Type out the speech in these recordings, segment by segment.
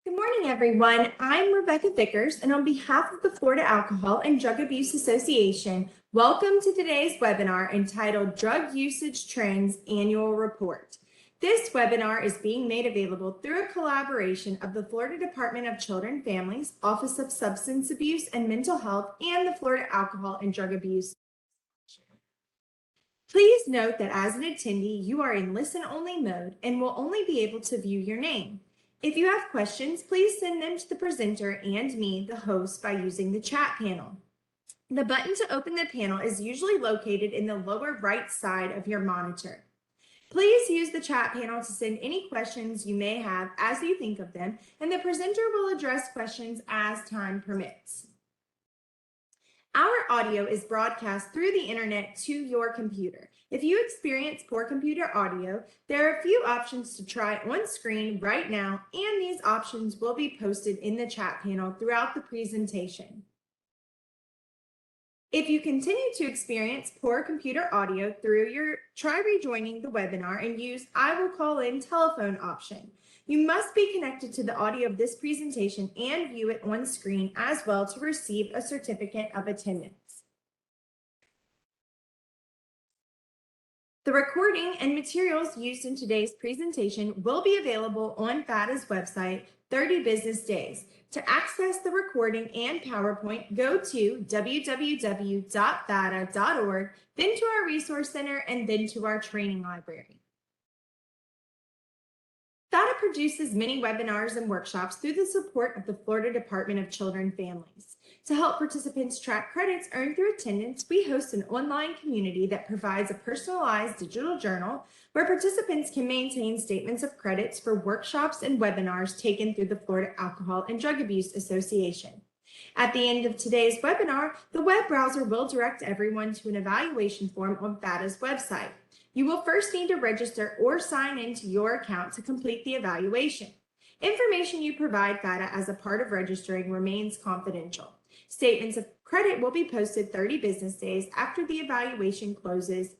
Good morning, everyone. I'm Rebecca Vickers, and on behalf of the Florida Alcohol and Drug Abuse Association, welcome to today's webinar entitled Drug Usage Trends Annual Report. This webinar is being made available through a collaboration of the Florida Department of Children and Families, Office of Substance Abuse and Mental Health, and the Florida Alcohol and Drug Abuse. Please note that as an attendee, you are in listen-only mode and will only be able to view your name. If you have questions, please send them to the presenter and me, the host, by using the chat panel. The button to open the panel is usually located in the lower right side of your monitor. Please use the chat panel to send any questions you may have as you think of them, and the presenter will address questions as time permits. Our audio is broadcast through the internet to your computer. If you experience poor computer audio, there are a few options to try on screen right now, and these options will be posted in the chat panel throughout the presentation. If you continue to experience poor computer audio try rejoining the webinar and use I will call in telephone option. You must be connected to the audio of this presentation and view it on screen as well to receive a certificate of attendance. The recording and materials used in today's presentation will be available on FADAA's website 30 business days. To access the recording and PowerPoint, go to www.fada.org, then to our Resource Center, and then to our training library. FADAA produces many webinars and workshops through the support of the Florida Department of Children and Families. To help participants track credits earned through attendance, we host an online community that provides a personalized digital journal where participants can maintain statements of credits for workshops and webinars taken through the Florida Alcohol and Drug Abuse Association. At the end of today's webinar, the web browser will direct everyone to an evaluation form on FADAA's website. You will first need to register or sign into your account to complete the evaluation. Information you provide FADAA as a part of registering remains confidential. Statements of credit will be posted 30 business days after the evaluation closes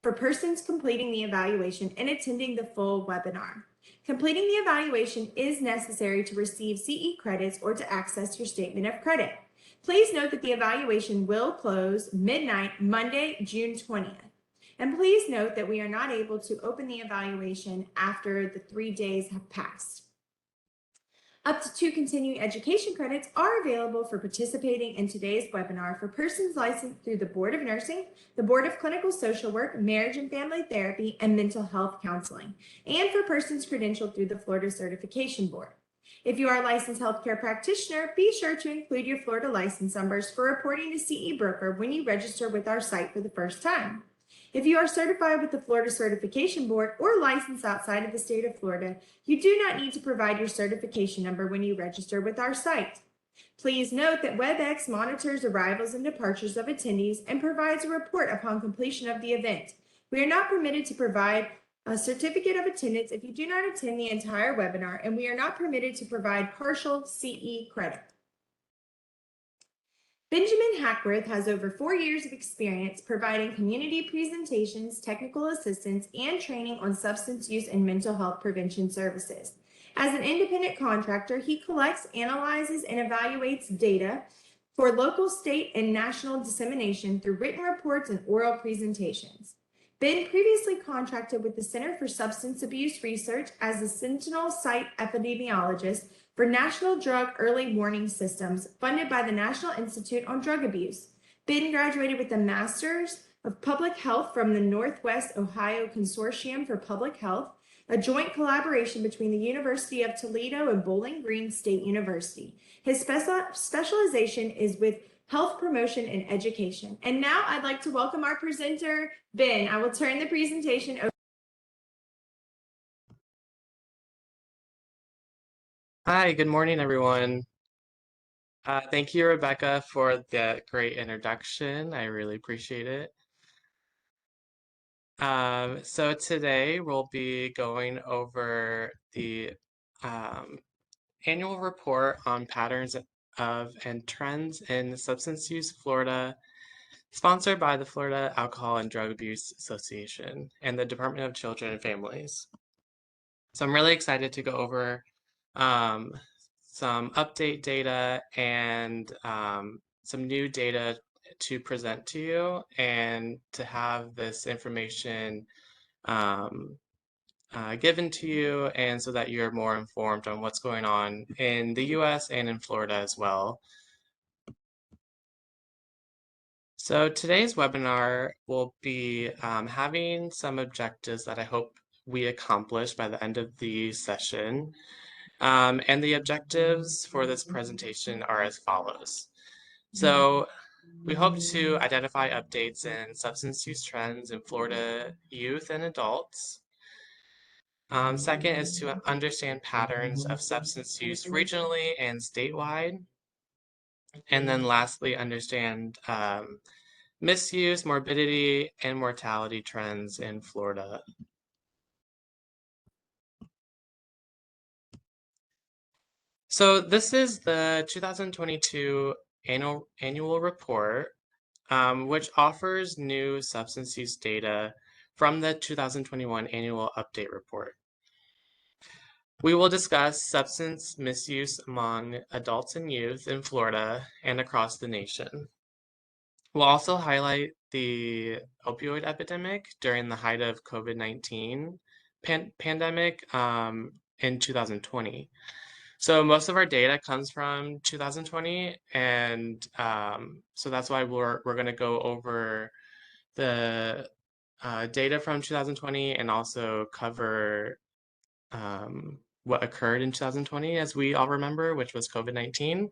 for persons completing the evaluation and attending the full webinar. Completing the evaluation is necessary to receive CE credits or to access your statement of credit. Please note that the evaluation will close midnight, Monday, June 20th. And please note that we are not able to open the evaluation after the 3 days have passed. Up to 2 continuing education credits are available for participating in today's webinar for persons licensed through the Board of Nursing, the Board of Clinical Social Work, Marriage and Family Therapy, and Mental Health Counseling, and for persons credentialed through the Florida Certification Board. If you are a licensed healthcare practitioner, be sure to include your Florida license numbers for reporting to CE Broker when you register with our site for the first time. If you are certified with the Florida Certification Board or licensed outside of the state of Florida, you do not need to provide your certification number when you register with our site. Please note that WebEx monitors arrivals and departures of attendees and provides a report upon completion of the event. We are not permitted to provide a certificate of attendance if you do not attend the entire webinar, and we are not permitted to provide partial CE credit. Benjamin Hackworth has over 4 years of experience providing community presentations, technical assistance, and training on substance use and mental health prevention services. As an independent contractor, he collects, analyzes, and evaluates data for local, state, and national dissemination through written reports and oral presentations. Ben previously contracted with the Center for Substance Abuse Research as a Sentinel Site Epidemiologist for National Drug Early Warning Systems, funded by the National Institute on Drug Abuse. Ben graduated with a Master's of Public Health from the Northwest Ohio Consortium for Public Health, a joint collaboration between the University of Toledo and Bowling Green State University. His specialization is with health promotion and education. And now I'd like to welcome our presenter, Ben. I will turn the presentation over. Hi, good morning, everyone. Thank you, Rebecca, for that great introduction. I really appreciate it. So today we'll be going over the annual report on patterns of and trends in substance use Florida, sponsored by the Florida Alcohol and Drug Abuse Association and the Department of Children and Families. So I'm really excited to go over um, some update data, and some new data to present to you, and to have this information um, given to you, and so that you're more informed on what's going on in the US and in Florida as well. So today's webinar will be having some objectives that I hope we accomplish by the end of the session. And the objectives for this presentation are as follows. So we hope to identify updates in substance use trends in Florida youth and adults. Second is to understand patterns of substance use regionally and statewide. And then lastly, understand misuse, morbidity, and mortality trends in Florida. So this is the 2022 annual report, which offers new substance use data from the 2021 annual update report. We will discuss substance misuse among adults and youth in Florida and across the nation. We'll also highlight the opioid epidemic during the height of COVID-19 pandemic in 2020. So most of our data comes from 2020, and so that's why we're going to go over the data from 2020 and also cover what occurred in 2020, as we all remember, which was COVID-19,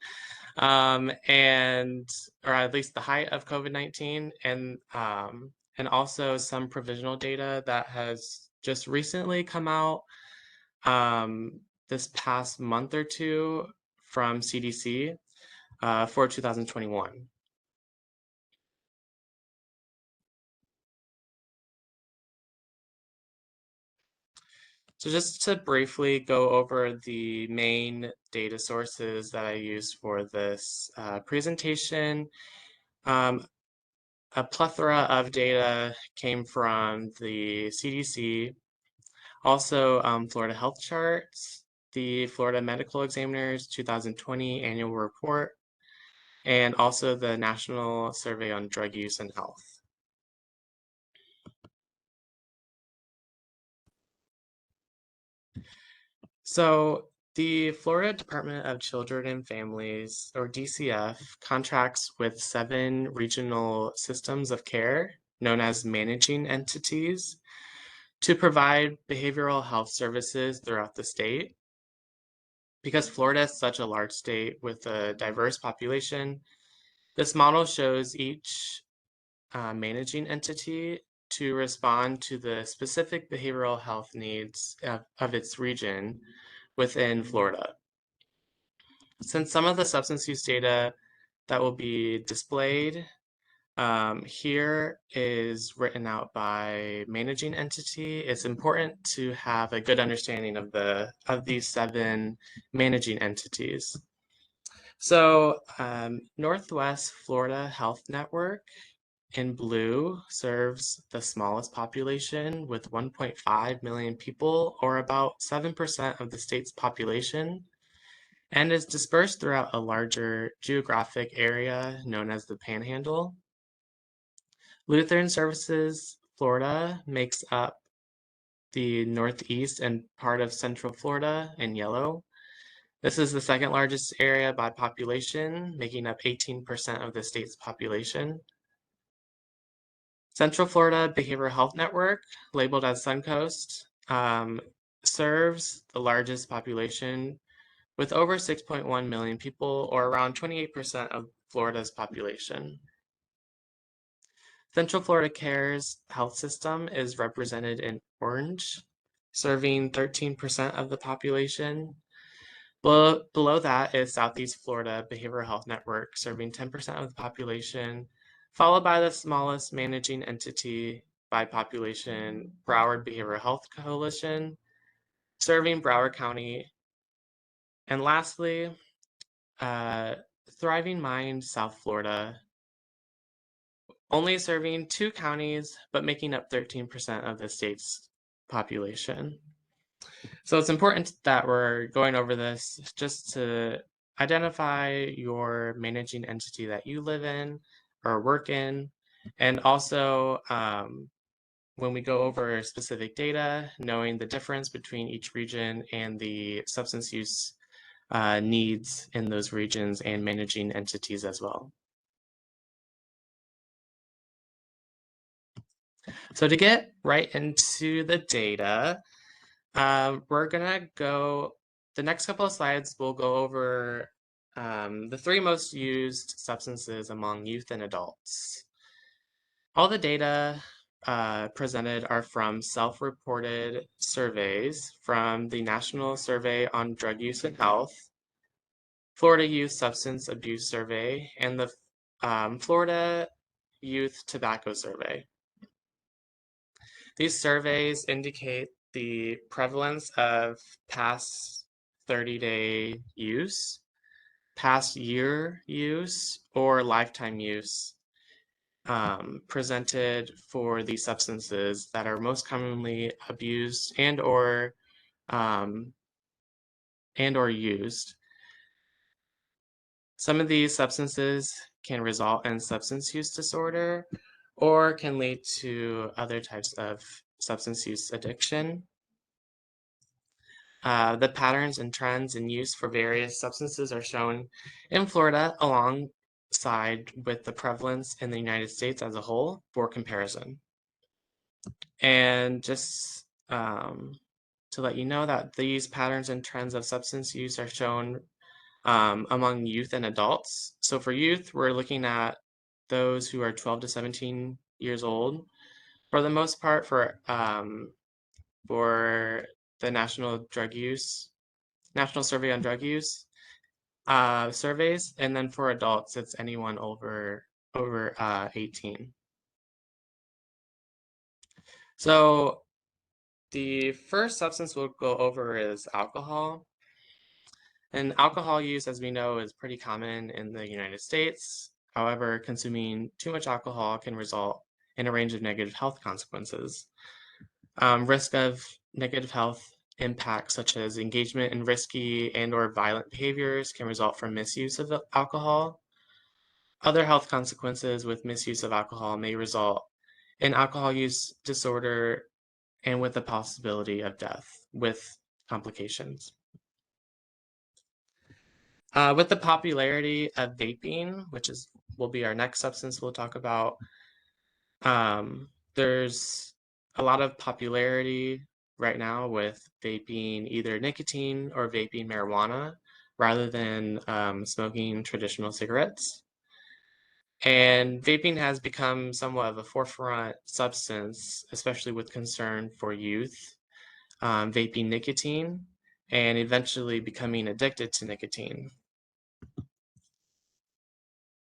or at least the height of COVID-19, and also some provisional data that has just recently come out this past month or two from CDC for 2021. So just to briefly go over the main data sources that I used for this presentation, a plethora of data came from the CDC, also Florida Health Charts, the Florida Medical Examiner's 2020 annual report, and also the National Survey on Drug Use and Health. So the Florida Department of Children and Families, or DCF, contracts with 7 regional systems of care known as managing entities to provide behavioral health services throughout the state. Because Florida is such a large state with a diverse population, this model shows each managing entity to respond to the specific behavioral health needs of its region within Florida. Since some of the substance use data that will be displayed here is written out by managing entity, it's important to have a good understanding of these 7 managing entities. So Northwest Florida Health Network in blue serves the smallest population with 1.5 million people, or about 7% of the state's population, and is dispersed throughout a larger geographic area known as the Panhandle. Lutheran Services Florida makes up the Northeast and part of Central Florida in yellow. This is the second largest area by population, making up 18% of the state's population. Central Florida Behavioral Health Network, labeled as Suncoast, serves the largest population with over 6.1 million people, or around 28% of Florida's population. Central Florida Care's health system is represented in orange, serving 13% of the population. Below that is Southeast Florida Behavioral Health Network, serving 10% of the population, followed by the smallest managing entity by population, Broward Behavioral Health Coalition, serving Broward County. And lastly, Thriving Mind South Florida, only serving 2 counties, but making up 13% of the state's population. So it's important that we're going over this just to identify your managing entity that you live in or work in, and also when we go over specific data, knowing the difference between each region and the substance use needs in those regions and managing entities as well. So to get right into the data, we're gonna go, the next couple of slides, we'll go over the 3 most used substances among youth and adults. All the data presented are from self-reported surveys from the National Survey on Drug Use and Health, Florida Youth Substance Abuse Survey, and the Florida Youth Tobacco Survey. These surveys indicate the prevalence of past 30-day use, past year use, or lifetime use presented for the substances that are most commonly abused and/or used. Some of these substances can result in substance use disorder or can lead to other types of substance use addiction. The patterns and trends in use for various substances are shown in Florida alongside with the prevalence in the United States as a whole for comparison. And just to let you know that these patterns and trends of substance use are shown among youth and adults. So for youth, we're looking at those who are 12 to 17 years old. For the most part, for the National Survey on Drug Use surveys, and then for adults, it's anyone over 18. So the first substance we'll go over is alcohol. And alcohol use, as we know, is pretty common in the United States. However, consuming too much alcohol can result in a range of negative health consequences. Risk of negative health impacts such as engagement in risky and/or violent behaviors can result from misuse of alcohol. Other health consequences with misuse of alcohol may result in alcohol use disorder and with the possibility of death with complications. With the popularity of vaping, which will be our next substance we'll talk about, there's a lot of popularity right now with vaping either nicotine or vaping marijuana rather than smoking traditional cigarettes. And vaping has become somewhat of a forefront substance, especially with concern for youth, vaping nicotine and eventually becoming addicted to nicotine.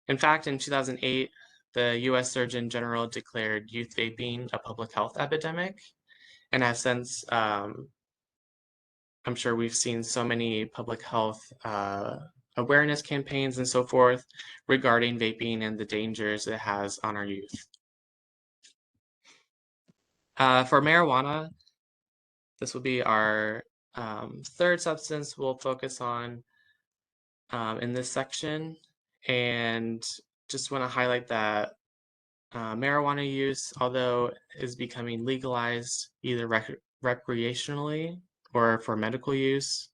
In fact, in 2008, the US Surgeon General declared youth vaping a public health epidemic. And has since, I'm sure we've seen so many public health awareness campaigns and so forth regarding vaping and the dangers it has on our youth. For marijuana, this will be our third substance we'll focus on in this section. And just want to highlight that marijuana use, although is becoming legalized either recreationally or for medical use,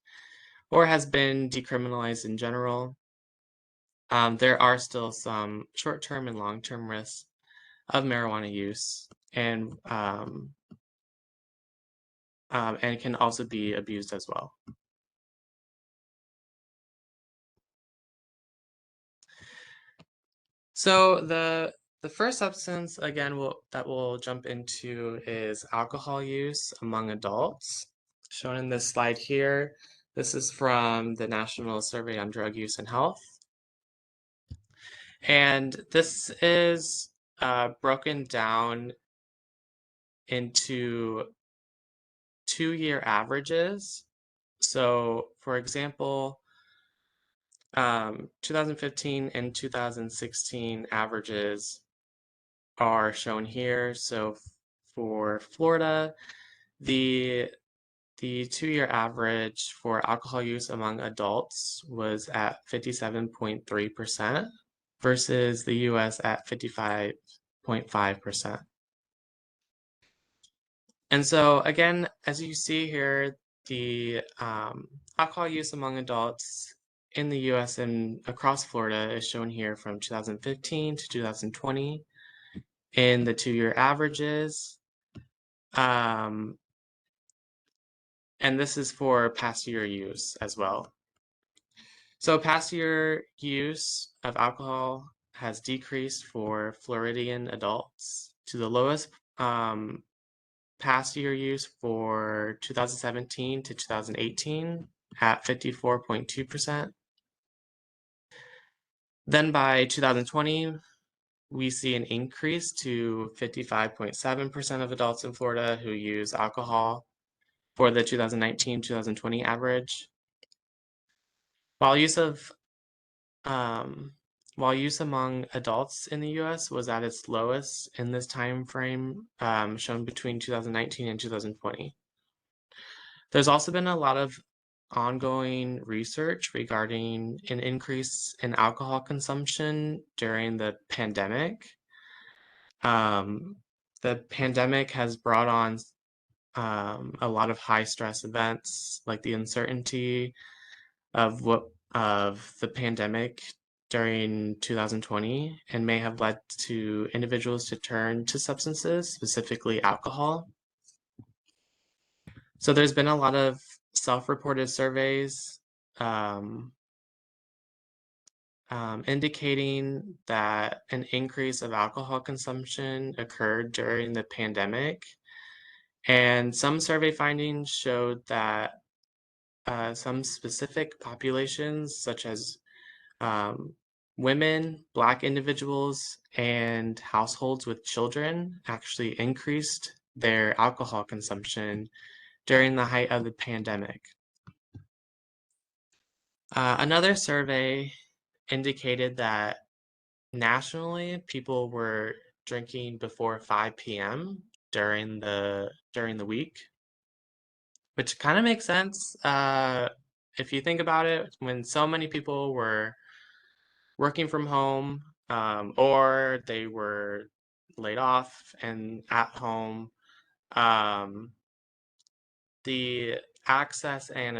or has been decriminalized in general, there are still some short-term and long-term risks of marijuana use, and can also be abused as well. So the first substance, again, that we'll jump into is alcohol use among adults. Shown in this slide here, this is from the National Survey on Drug Use and Health. And this is broken down into 2-year averages. So for example, 2015 and 2016 averages are shown here. So for Florida, the the 2-year average for alcohol use among adults was at 57.3% versus the US at 55.5%. And so again, as you see here, the alcohol use among adults in the US and across Florida is shown here from 2015 to 2020 in the 2-year averages. And this is for past year use as well. So past year use of alcohol has decreased for Floridian adults to the lowest past year use for 2017 to 2018 at 54.2%. Then by 2020, we see an increase to 55.7% of adults in Florida who use alcohol for the 2019-2020 average. While use among adults in the US was at its lowest in this time frame, shown between 2019 and 2020. There's also been a lot of ongoing research regarding an increase in alcohol consumption during the pandemic. The pandemic has brought on a lot of high stress events, like the uncertainty of the pandemic during 2020, and may have led to individuals to turn to substances, specifically alcohol. So there's been a lot of self-reported surveys indicating that an increase of alcohol consumption occurred during the pandemic. And some survey findings showed that some specific populations, such as women, Black individuals, and households with children, actually increased their alcohol consumption during the height of the pandemic. Another survey indicated that nationally, people were drinking before 5 p.m. during the week, which kind of makes sense. If you think about it, when so many people were working from home, or they were laid off and at home, the access and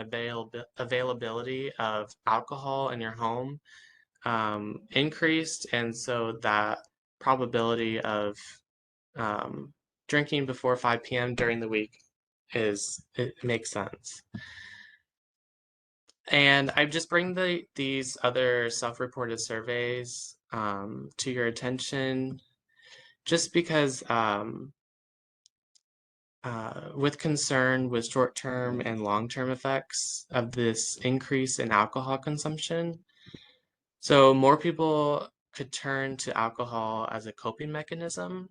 availability of alcohol in your home increased, and so that probability of drinking before 5 p.m. during the week it makes sense. And I just bring these other self-reported surveys to your attention just because with concern with short-term and long-term effects of this increase in alcohol consumption. So more people could turn to alcohol as a coping mechanism.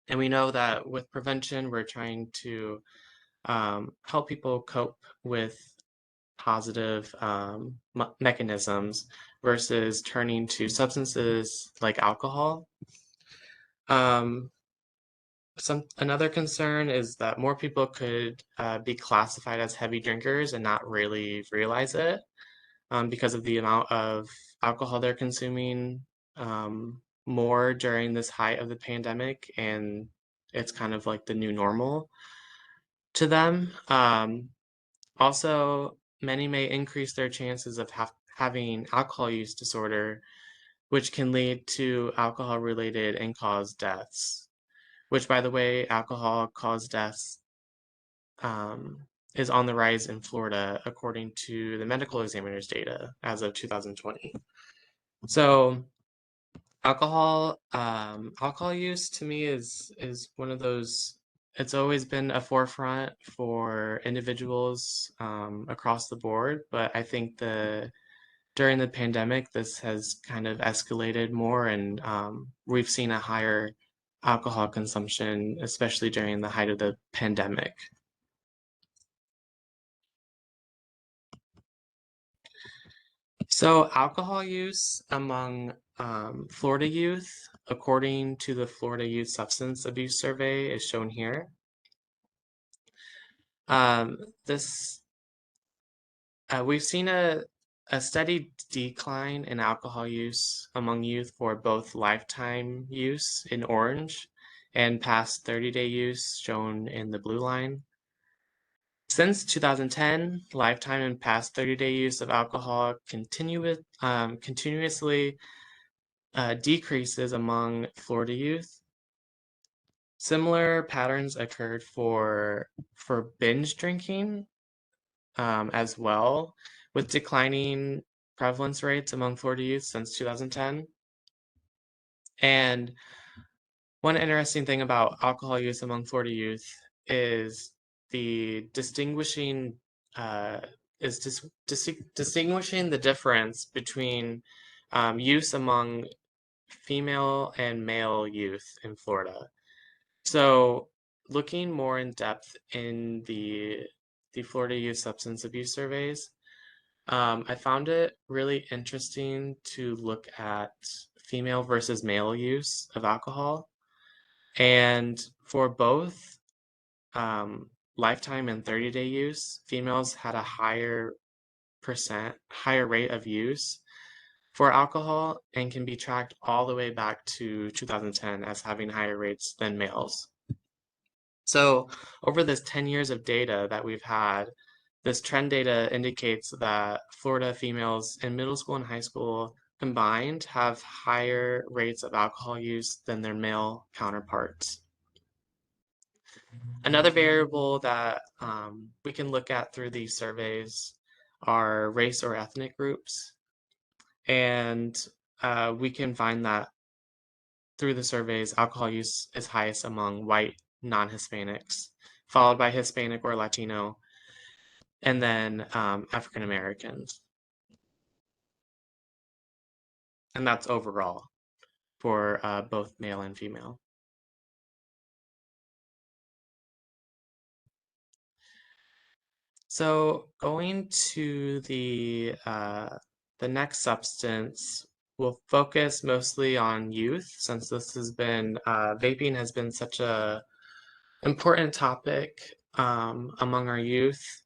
And we know that with prevention, we're trying to help people cope with positive mechanisms versus turning to substances like alcohol. Another concern is that more people could be classified as heavy drinkers and not really realize it because of the amount of alcohol they're consuming more during this height of the pandemic, and it's kind of like the new normal to them. Also, many may increase their chances of having alcohol use disorder, which can lead to alcohol-related and cause deaths. Which, by the way, alcohol-caused deaths is on the rise in Florida, according to the medical examiner's data as of 2020. So, alcohol use to me is one of those. It's always been a forefront for individuals across the board, but I think during the pandemic, this has kind of escalated more, and we've seen a higher alcohol consumption, especially during the height of the pandemic. So alcohol use among Florida youth, according to the Florida Youth Substance Abuse Survey, is shown here. This we've seen a steady decline in alcohol use among youth for both lifetime use in orange and past 30-day use shown in the blue line. Since 2010, lifetime and past 30-day use of alcohol continuously decreases among Florida youth. Similar patterns occurred for binge drinking as well, with declining prevalence rates among Florida youth since 2010. And one interesting thing about alcohol use among Florida youth is the distinguishing distinguishing the difference between use among female and male youth in Florida. So looking more in depth in the Florida Youth Substance Abuse surveys, I found it really interesting to look at female versus male use of alcohol. And for both lifetime and 30-day use, females had a higher rate of use for alcohol and can be tracked all the way back to 2010 as having higher rates than males. So over this 10 years of data that we've had, this trend data indicates that Florida females in middle school and high school combined have higher rates of alcohol use than their male counterparts. Another variable that we can look at through these surveys are race or ethnic groups. And we can find that through the surveys, alcohol use is highest among white non-Hispanics, followed by Hispanic or Latino, and then African Americans. And that's overall for both male and female. So going to the next substance, we'll focus mostly on youth, since this has been vaping has been such a important topic among our youth.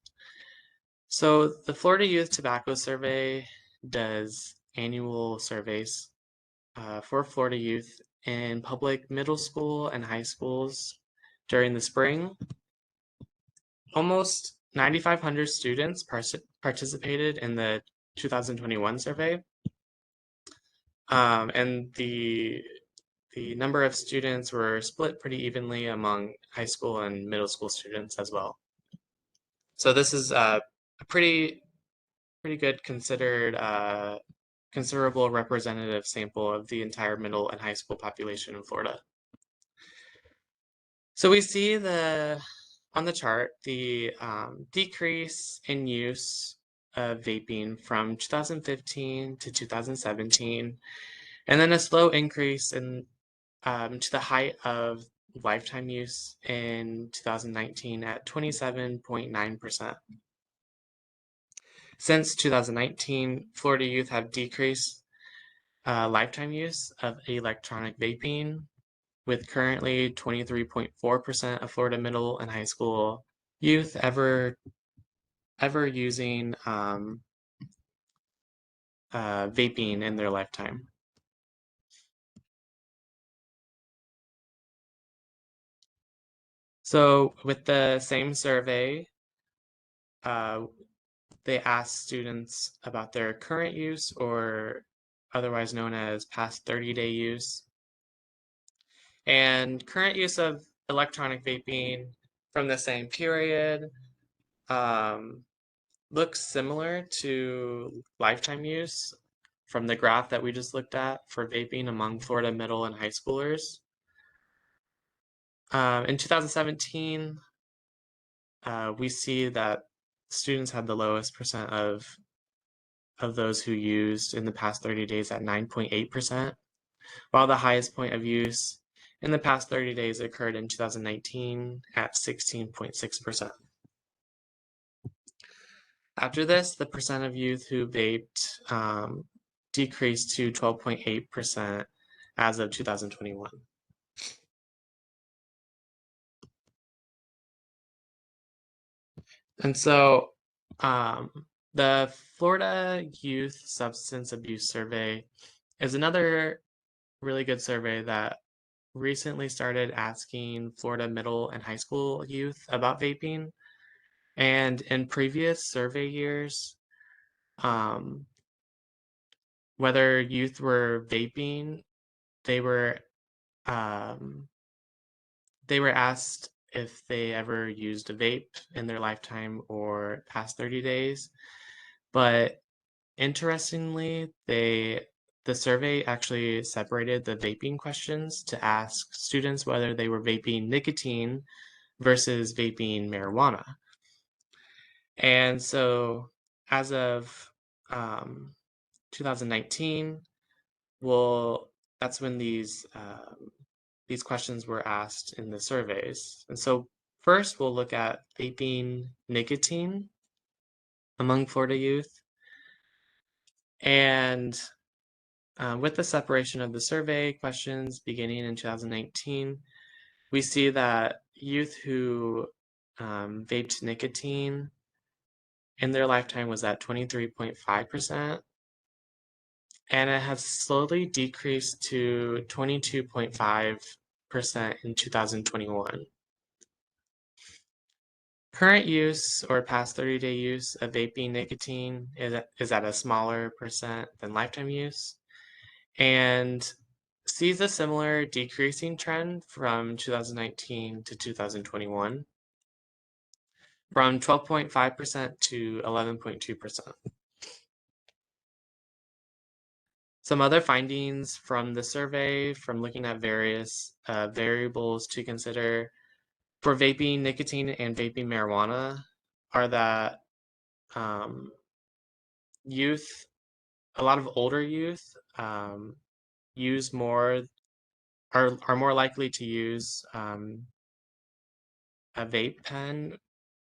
So the Florida Youth Tobacco Survey does annual surveys for Florida youth in public middle school and high schools during the spring. Almost 9,500 students participated in the 2021 survey. And the number of students were split pretty evenly among high school and middle school students as well. So this is a pretty good considerable representative sample of the entire middle and high school population in Florida. So we see on the chart the decrease in use of vaping from 2015 to 2017, and then a slow increase in to the height of lifetime use in 2019 at 27.9%. Since 2019, Florida youth have decreased lifetime use of electronic vaping, with currently 23.4% of Florida middle and high school youth ever using vaping in their lifetime. So with the same survey, they asked students about their current use, or otherwise known as past 30-day use. And current use of electronic vaping from the same period looks similar to lifetime use from the graph that we just looked at for vaping among Florida middle and high schoolers. In 2017, we see that students had the lowest percent of those who used in the past 30 days at 9.8%, while the highest point of use in the past 30 days occurred in 2019 at 16.6%. After this, the percent of youth who vaped decreased to 12.8% as of 2021. And so the Florida Youth Substance Abuse Survey is another really good survey that recently started asking Florida middle and high school youth about vaping. And in previous survey years, um, whether youth were vaping, they were um, they were asked if they ever used a vape in their lifetime or past 30 days. But interestingly, the survey actually separated the vaping questions to ask students whether they were vaping nicotine versus vaping marijuana. And so as of 2019, well, that's when these questions were asked in the surveys. And so first we'll look at vaping nicotine among Florida youth. And with the separation of the survey questions beginning in 2019, we see that youth who vaped nicotine in their lifetime was at 23.5%, and it has slowly decreased to 22.5% in 2021. Current use or past 30-day use of vaping nicotine is at a smaller percent than lifetime use, and sees a similar decreasing trend from 2019 to 2021, from 12.5% to 11.2%. Some other findings from the survey, from looking at various variables to consider for vaping nicotine and vaping marijuana, are that youth, a lot of older youth, use more, are more likely to use a vape pen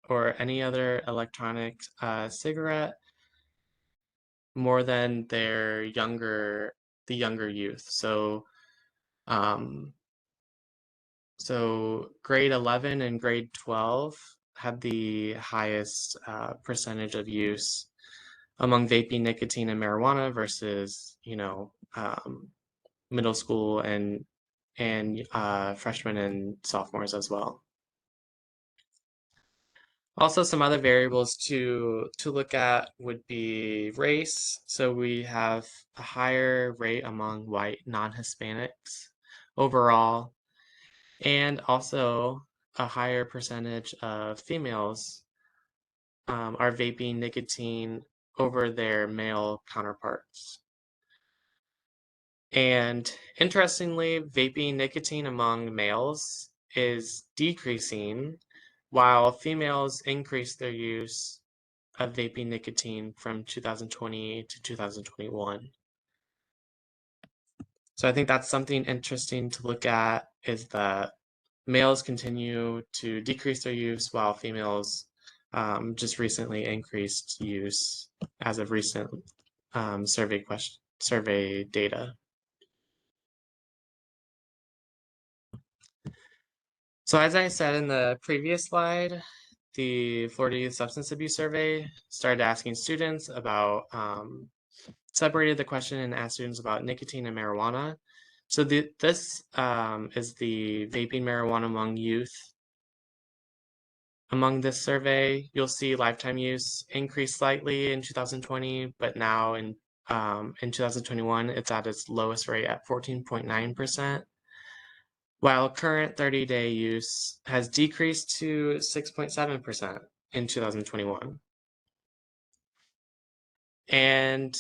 or any other electronic cigarette more than the younger youth. Um, so grade 11 and grade 12 had the highest percentage of use among vaping nicotine and marijuana versus, middle school and freshmen and sophomores as well. Also, some other variables to look at would be race. So we have a higher rate among white non-Hispanics overall, and also a higher percentage of females are vaping nicotine over their male counterparts. And interestingly, vaping nicotine among males is decreasing, while females increase their use of vaping nicotine from 2020 to 2021. So I think that's something interesting to look at, is that males continue to decrease their use while females just recently increased use as of recent survey data. So as I said in the previous slide, the Florida Youth Substance Abuse Survey started asking students about, separated the question and asked students about nicotine and marijuana. So this is the vaping marijuana among youth. Among this survey, you'll see lifetime use increased slightly in 2020, but now in 2021, it's at its lowest rate at 14.9%. While current 30-day use has decreased to 6.7% in 2021. And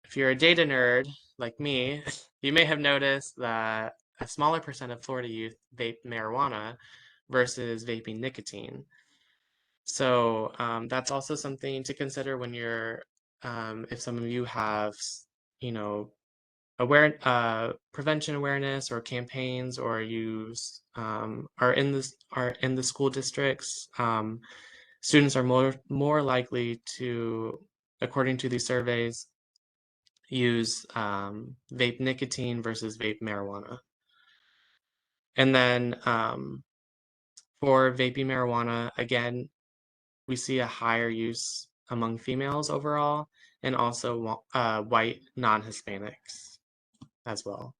if you're a data nerd like me, you may have noticed that a smaller percent of Florida youth vape marijuana versus vaping nicotine. So that's also something to consider when you're, if some of you have, you know, prevention awareness or campaigns, or use are in the school districts. Students are more likely to, according to these surveys, use vape nicotine versus vape marijuana. And then for vaping marijuana, again, we see a higher use among females overall, and also white non-Hispanics as well.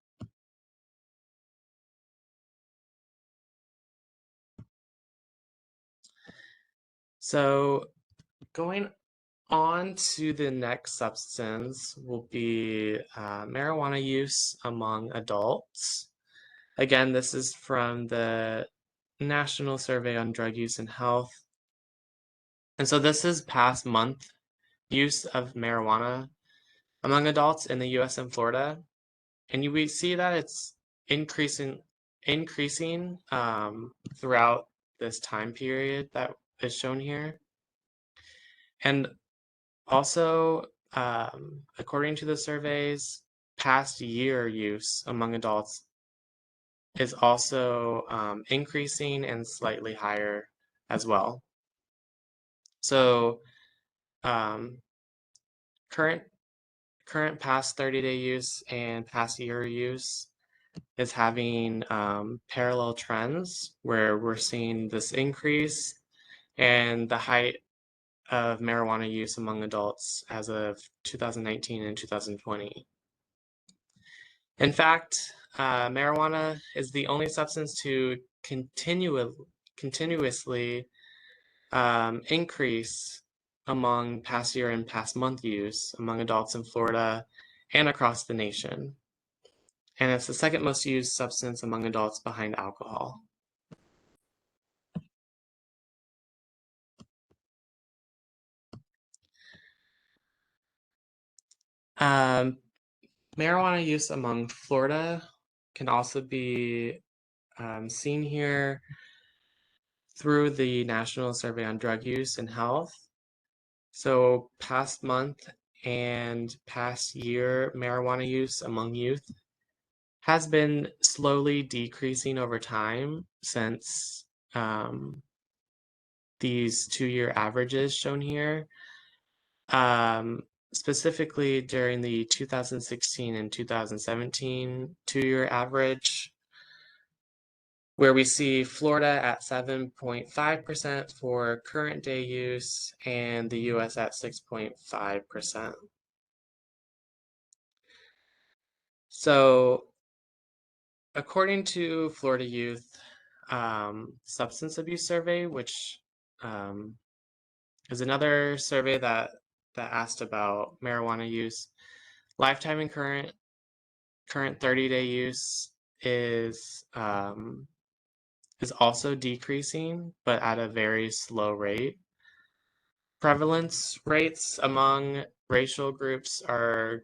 So going on to the next substance will be marijuana use among adults. Again, this is from the National Survey on Drug Use and Health. And so this is past month use of marijuana among adults in the US and Florida. And we see that it's increasing throughout this time period that is shown here. And also, according to the surveys, past year use among adults is also increasing and slightly higher as well. So um, current past 30-day use and past year use is having parallel trends where we're seeing this increase and the height of marijuana use among adults as of 2019 and 2020. In fact, marijuana is the only substance to continuously increase among past year and past month use among adults in Florida and across the nation. And it's the second most used substance among adults behind alcohol. Marijuana use among Florida can also be seen here through the National Survey on Drug Use and Health. So past month and past year marijuana use among youth has been slowly decreasing over time since these 2-year averages shown here. Specifically during the 2016 and 2017 2-year average, where we see Florida at 7.5% for current day use and the US at 6.5%. So according to Florida Youth Substance Abuse Survey, which is another survey that asked about marijuana use, lifetime and current 30-day use is also decreasing, but at a very slow rate. Prevalence rates among racial groups are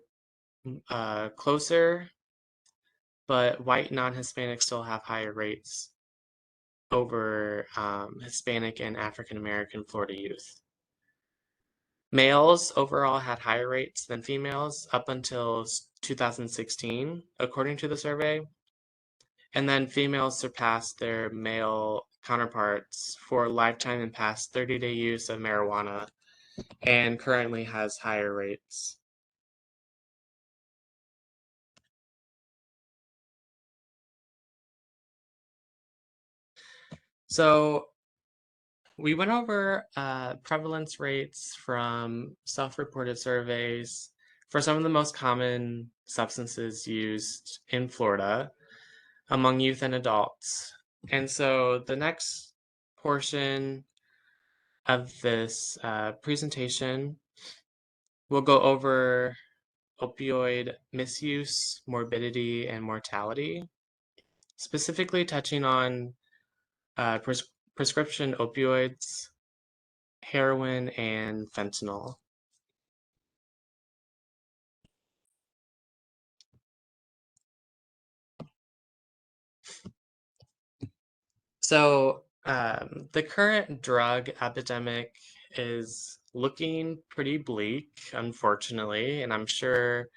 closer, but white non-Hispanics still have higher rates over Hispanic and African American Florida youth. Males overall had higher rates than females up until 2016, according to the survey. And then females surpassed their male counterparts for lifetime and past 30-day use of marijuana and currently has higher rates. So we went over prevalence rates from self-reported surveys for some of the most common substances used in Florida among youth and adults. And so the next portion of this presentation will go over opioid misuse, morbidity, and mortality, specifically touching on prescription opioids, heroin, and fentanyl. So the current drug epidemic is looking pretty bleak, unfortunately, and I'm sure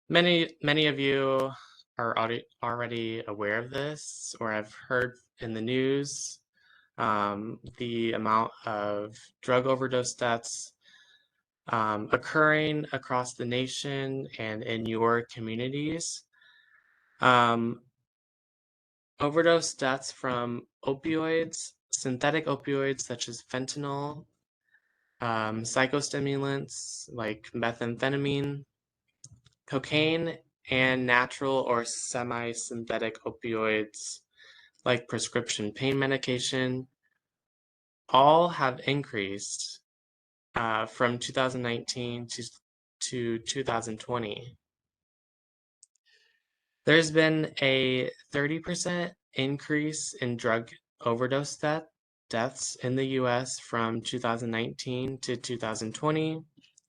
many of you are already aware of this or have heard in the news the amount of drug overdose deaths occurring across the nation and in your communities. Overdose deaths from opioids, synthetic opioids such as fentanyl, psychostimulants like methamphetamine, cocaine, and natural or semi-synthetic opioids like prescription pain medication all have increased from 2019 to 2020. There's been a 30% increase in drug overdose deaths in the US from 2019 to 2020,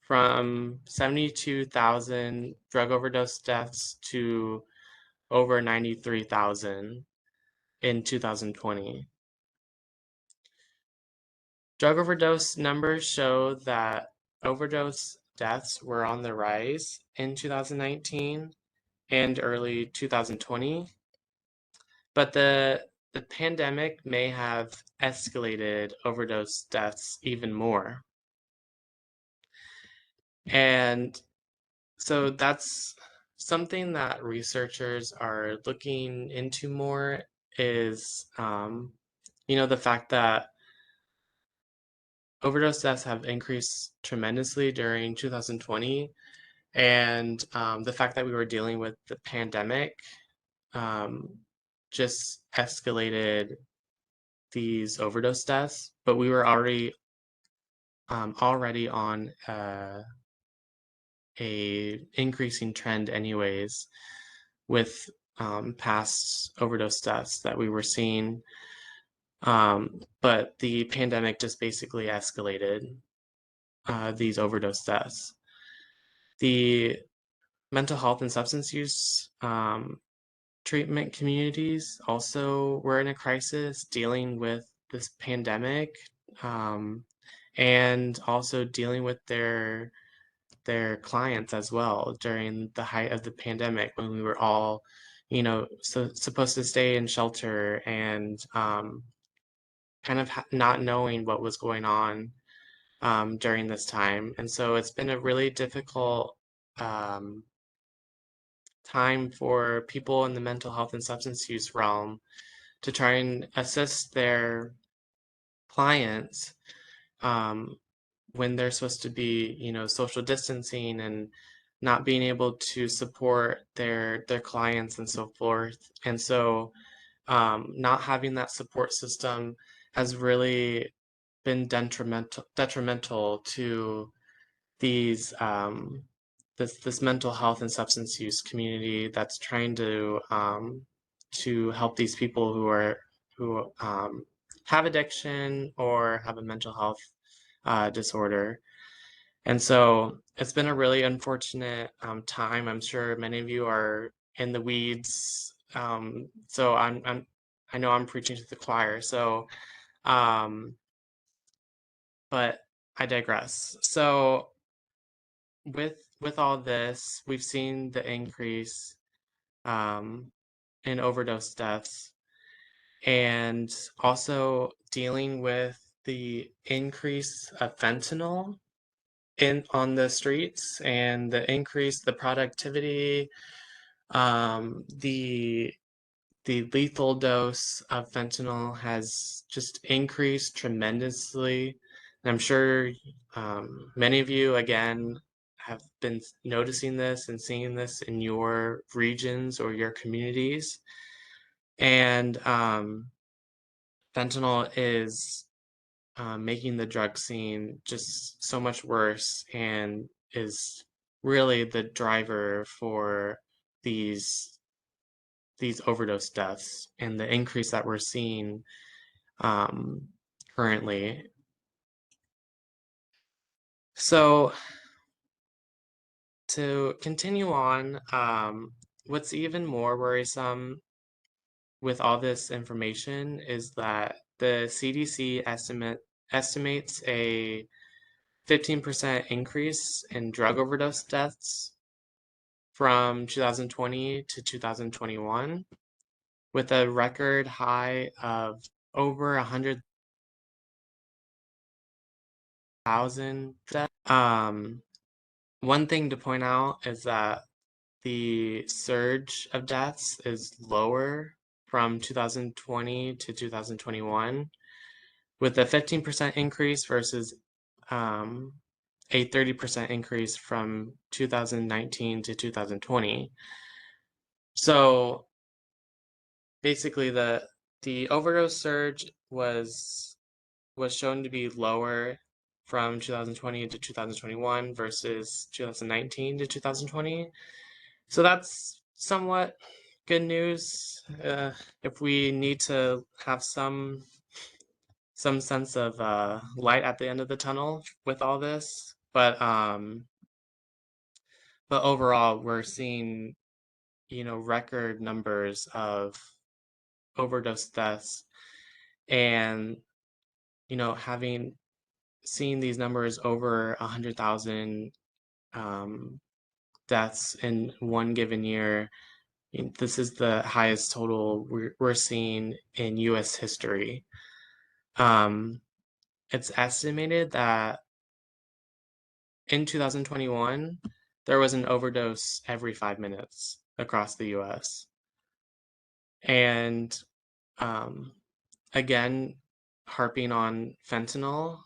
from 72,000 drug overdose deaths to over 93,000 in 2020. Drug overdose numbers show that overdose deaths were on the rise in 2019 and early 2020, but the pandemic may have escalated overdose deaths even more. And so that's something that researchers are looking into more is, the fact that overdose deaths have increased tremendously during 2020. And the fact that we were dealing with the pandemic um, just escalated these overdose deaths, but we were already on a increasing trend anyways with past overdose deaths that we were seeing. But the pandemic just basically escalated these overdose deaths. The mental health and substance use treatment communities also were in a crisis dealing with this pandemic, and also dealing with their clients as well during the height of the pandemic when we were all, supposed to stay in shelter and kind of not knowing what was going on during this time. And so it's been a really difficult um, time for people in the mental health and substance use realm to try and assist their clients um, when they're supposed to be, social distancing and not being able to support their clients and so forth. And so not having that support system has really been detrimental to these this mental health and substance use community that's trying to help these people who have addiction or have a mental health disorder. And so it's been a really unfortunate time. I'm sure many of you are in the weeds. So I know I'm preaching to the choir. So, um, but I digress. So with all this, we've seen the increase um, in overdose deaths, and also dealing with the increase of fentanyl on the streets and the productivity, the lethal dose of fentanyl has just increased tremendously. And I'm sure many of you, again, have been noticing this and seeing this in your regions or your communities. And fentanyl is making the drug scene just so much worse and is really the driver for these overdose deaths and the increase that we're seeing um, currently. So to continue on, what's even more worrisome with all this information is that the CDC estimates a 15% increase in drug overdose deaths from 2020 to 2021, with a record high of over 100,000 deaths. One thing to point out is that the surge of deaths is lower from 2020 to 2021, with a 15% increase versus a 30% increase from 2019 to 2020. So basically the overdose surge was shown to be lower from 2020 to 2021 versus 2019 to 2020. So that's somewhat good news. If we need to have some sense of light at the end of the tunnel with all this, but overall we're seeing record numbers of overdose deaths, and having seen these numbers over 100,000 deaths in one given year. This is the highest total we're seeing in U.S. history. It's estimated that in 2021, there was an overdose every 5 minutes across the US. And again, harping on fentanyl,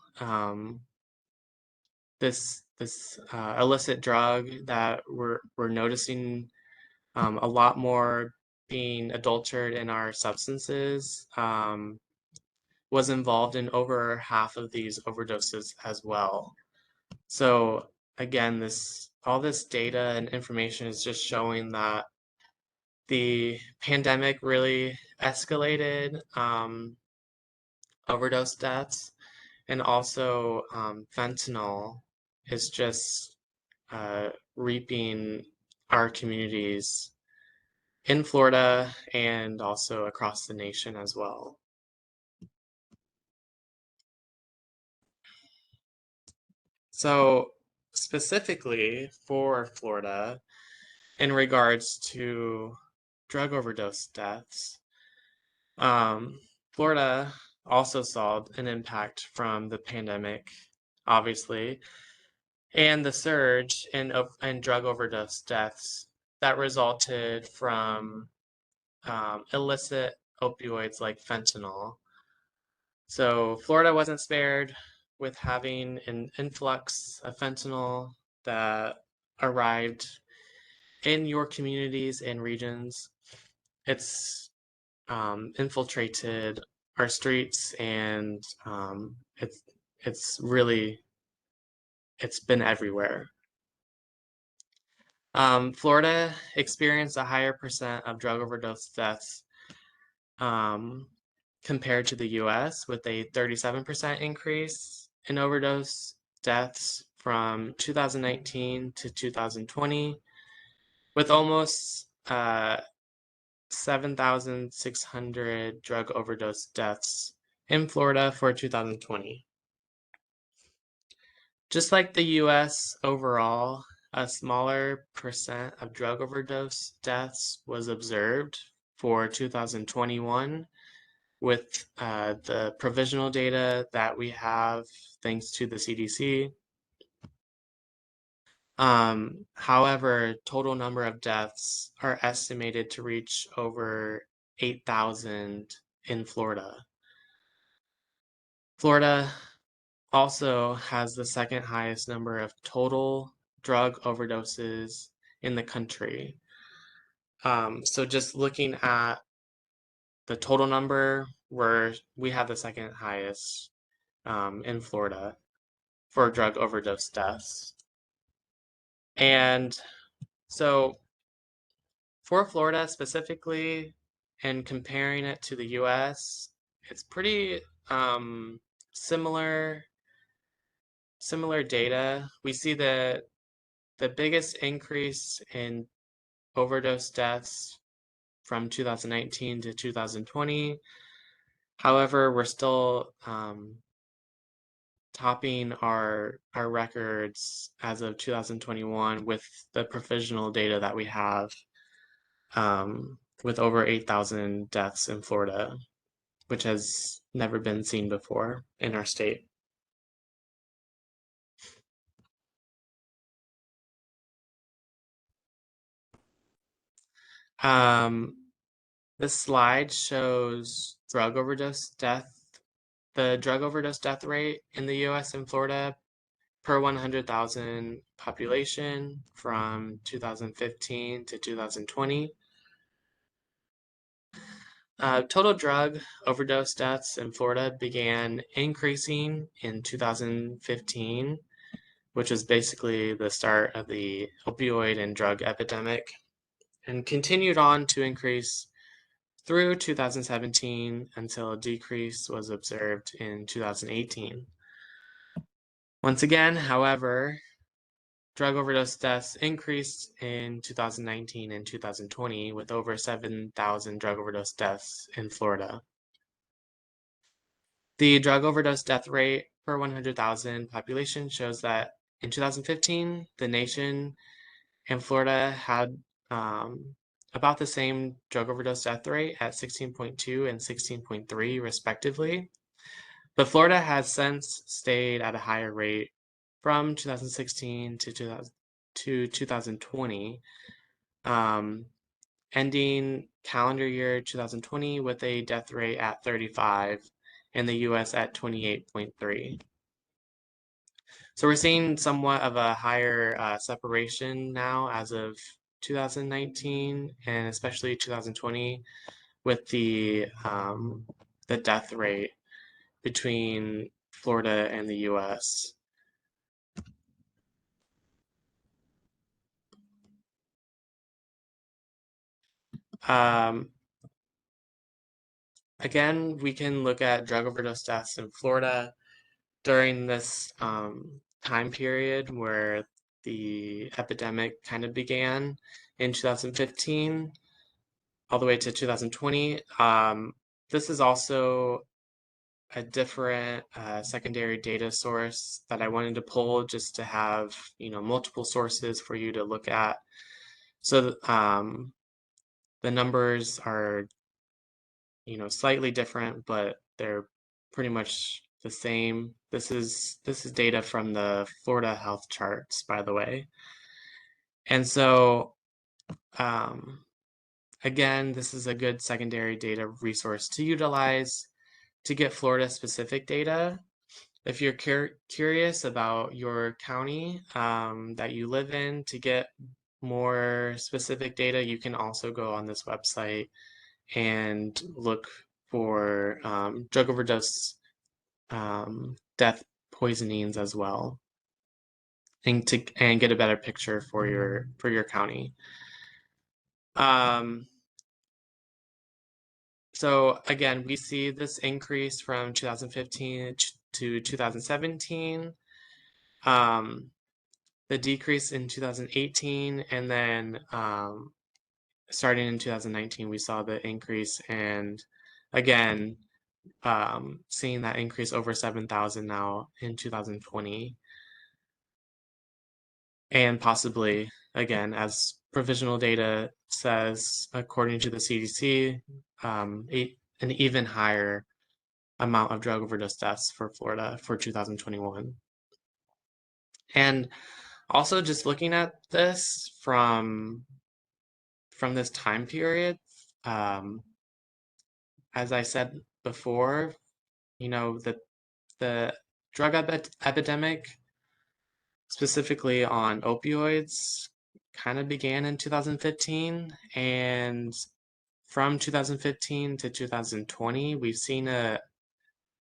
this illicit drug that we're noticing a lot more being adulterated in our substances, was involved in over half of these overdoses as well. So again, all this data and information is just showing that the pandemic really escalated overdose deaths, and also fentanyl is just reaping our communities in Florida and also across the nation as well. So specifically for Florida, in regards to drug overdose deaths, Florida also saw an impact from the pandemic, obviously, and the surge in drug overdose deaths that resulted from illicit opioids like fentanyl. So Florida wasn't spared, with having an influx of fentanyl that arrived in your communities and regions. It's infiltrated our streets, and it's been everywhere. Florida experienced a higher percent of drug overdose deaths compared to the US, with a 37% increase in overdose deaths from 2019 to 2020, with almost 7,600 drug overdose deaths in Florida for 2020. Just like the US overall, a smaller percent of drug overdose deaths was observed for 2021 with the provisional data that we have thanks to the CDC. However, total number of deaths are estimated to reach over 8,000 in Florida. Florida also has the second highest number of total drug overdoses in the country. So just looking at the total number, we have the second highest in Florida for drug overdose deaths. And so for Florida specifically, and comparing it to the US, it's pretty similar data. We see that the biggest increase in overdose deaths from 2019 to 2020. However, we're still topping our records as of 2021 with the provisional data that we have, with over 8,000 deaths in Florida, which has never been seen before in our state. This slide shows the drug overdose death rate in the US and Florida per 100,000 population from 2015 to 2020. Total drug overdose deaths in Florida began increasing in 2015, which was basically the start of the opioid and drug epidemic, and continued on to increase through 2017 until a decrease was observed in 2018. Once again, however, drug overdose deaths increased in 2019 and 2020 with over 7,000 drug overdose deaths in Florida. The drug overdose death rate per 100,000 population shows that in 2015, the nation and Florida had about the same drug overdose death rate at 16.2 and 16.3 respectively. But Florida has since stayed at a higher rate from 2016 to 2020, ending calendar year 2020 with a death rate at 35 and the US at 28.3. So we're seeing somewhat of a higher separation now as of 2019 and especially 2020 with the death rate between Florida and the US. Again, we can look at drug overdose deaths in Florida during this time period where the epidemic kind of began in 2015 all the way to 2020. This is also a different secondary data source that I wanted to pull just to have, multiple sources for you to look at. So the numbers are, slightly different, but they're pretty much the same. This is data from the Florida health charts, by the way. And so again, this is a good secondary data resource to utilize to get Florida specific data. If you're curious about your county that you live in to get more specific data, you can also go on this website and look for drug overdose death poisonings as well, and get a better picture for your county. So again, we see this increase from 2015 to 2017, the decrease in 2018, and then starting in 2019, we saw the increase, and again, seeing that increase over 7,000 now in 2020. And possibly, again, as provisional data says, according to the CDC, an even higher amount of drug overdose deaths for Florida for 2021. And also just looking at this from this time period, as I said before, the drug epidemic, specifically on opioids, kind of began in 2015, and from 2015 to 2020, we've seen a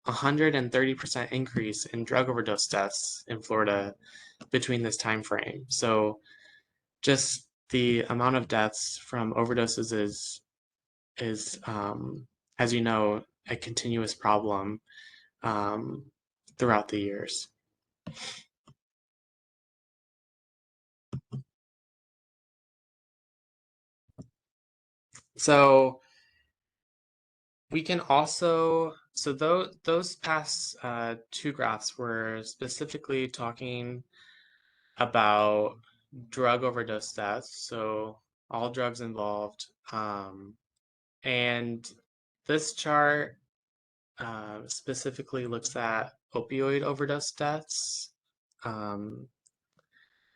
130% increase in drug overdose deaths in Florida between this time frame. So just the amount of deaths from overdoses is as you know, a continuous problem throughout the years. So we can also, so those past two graphs were specifically talking about drug overdose deaths, so all drugs involved. And this chart specifically looks at opioid overdose deaths from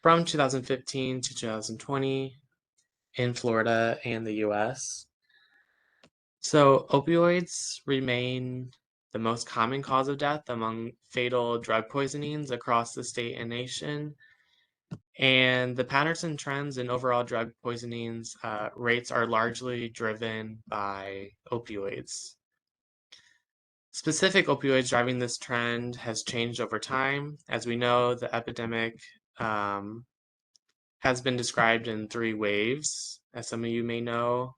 2015 to 2020 in Florida and the US. So opioids remain the most common cause of death among fatal drug poisonings across the state and nation. And the patterns and trends in overall drug poisonings rates are largely driven by opioids. Specific opioids driving this trend has changed over time. As we know, the epidemic has been described in 3 waves, as some of you may know,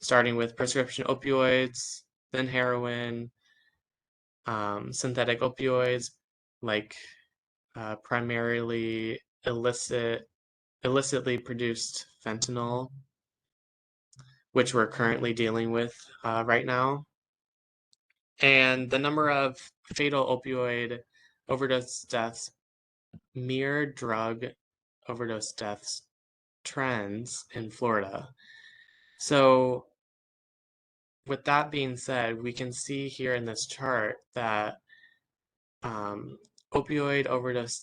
starting with prescription opioids, then heroin, synthetic opioids like primarily illicitly produced fentanyl, which we're currently dealing with right now. And the number of fatal opioid overdose deaths mirror drug overdose deaths trends in Florida. So with that being said, we can see here in this chart that opioid overdose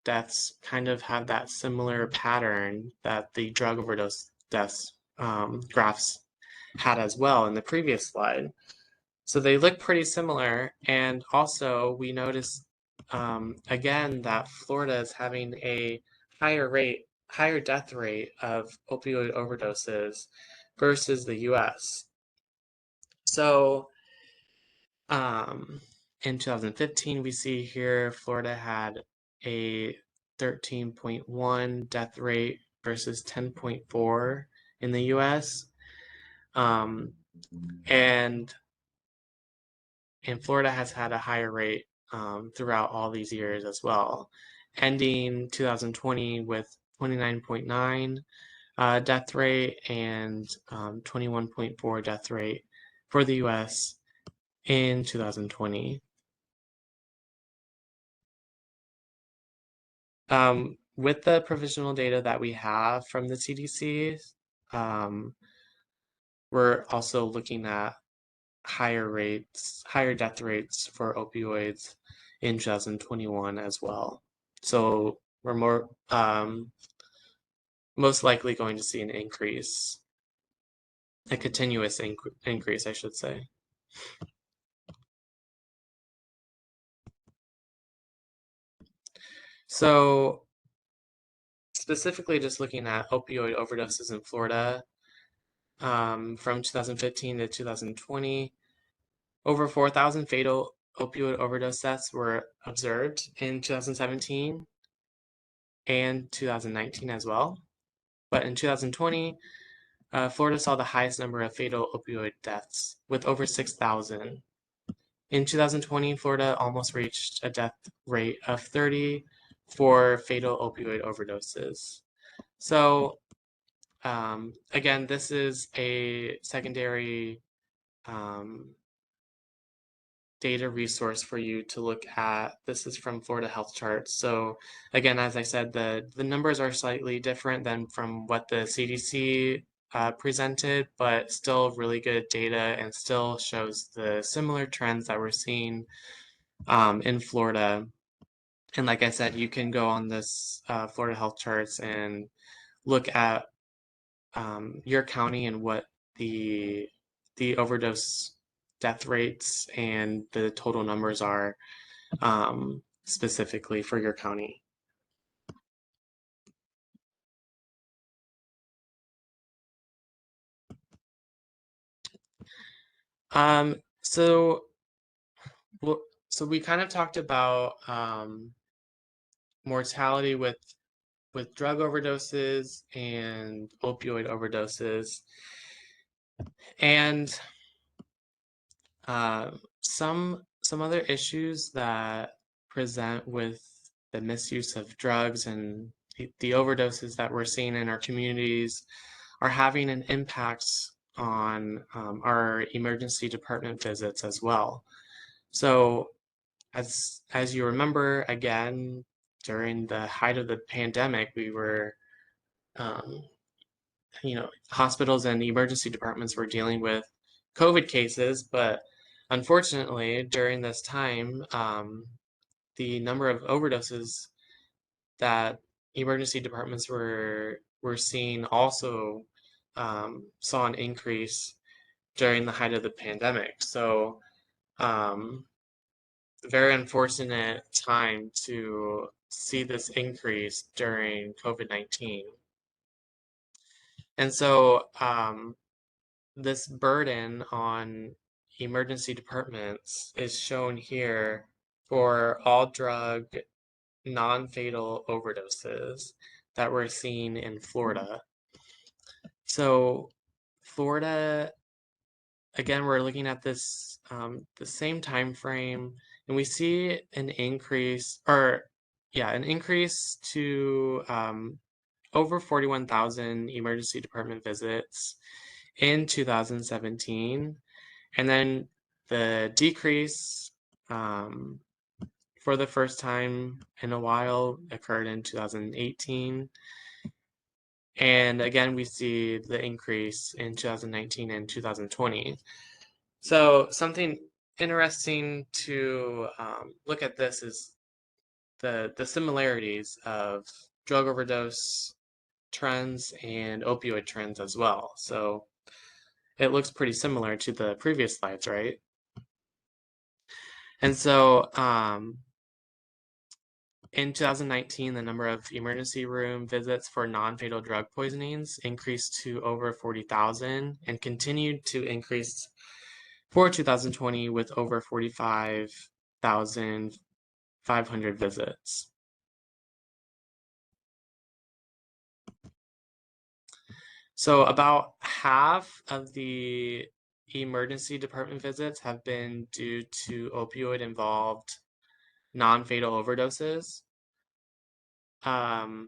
deaths kind of have that similar pattern that the drug overdose deaths graphs had as well in the previous slide. So they look pretty similar. And also we notice again that Florida is having a higher death rate of opioid overdoses versus the US. So in 2015, we see here Florida had a 13.1 death rate versus 10.4 in the US. And Florida has had a higher rate throughout all these years as well, ending 2020 with 29.9 death rate and 21.4 death rate for the US in 2020. With the provisional data that we have from the CDC, we're also looking at higher death rates for opioids in 2021 as well. So we're most likely going to see an increase, a continuous increase, I should say. So specifically just looking at opioid overdoses in Florida, from 2015 to 2020, over 4,000 fatal opioid overdose deaths were observed in 2017 and 2019 as well. But in 2020, Florida saw the highest number of fatal opioid deaths with over 6,000. In 2020, Florida almost reached a death rate of 30 for fatal opioid overdoses. So again, this is a secondary data resource for you to look at. This is from Florida Health Charts. So again, as I said, the numbers are slightly different than from what the CDC presented, but still really good data and still shows the similar trends that we're seeing in Florida. And like I said, you can go on this Florida Health Charts and look at your county and what the overdose death rates and the total numbers are specifically for your county. So we kind of talked about mortality with drug overdoses and opioid overdoses, and some other issues that present with the misuse of drugs and the overdoses that we're seeing in our communities are having an impact on our emergency department visits as well. So as you remember, again, during the height of the pandemic, we were hospitals and emergency departments were dealing with COVID cases, but unfortunately, during this time, the number of overdoses that emergency departments were seeing also saw an increase during the height of the pandemic. So um, very unfortunate time to see this increase during COVID-19. And so this burden on emergency departments is shown here for all drug non-fatal overdoses that we're seeing in Florida. So Florida, again, we're looking at this the same time frame, and we see an increase, an increase to over 41,000 emergency department visits in 2017, and then the decrease for the first time in a while occurred in 2018. And again, we see the increase in 2019 and 2020. So something interesting to look at this is the similarities of drug overdose trends and opioid trends as well. So it looks pretty similar to the previous slides, right? And so in 2019, the number of emergency room visits for non-fatal drug poisonings increased to over 40,000 and continued to increase for 2020 with over 45,500 visits. So about half of the emergency department visits have been due to opioid-involved non-fatal overdoses. In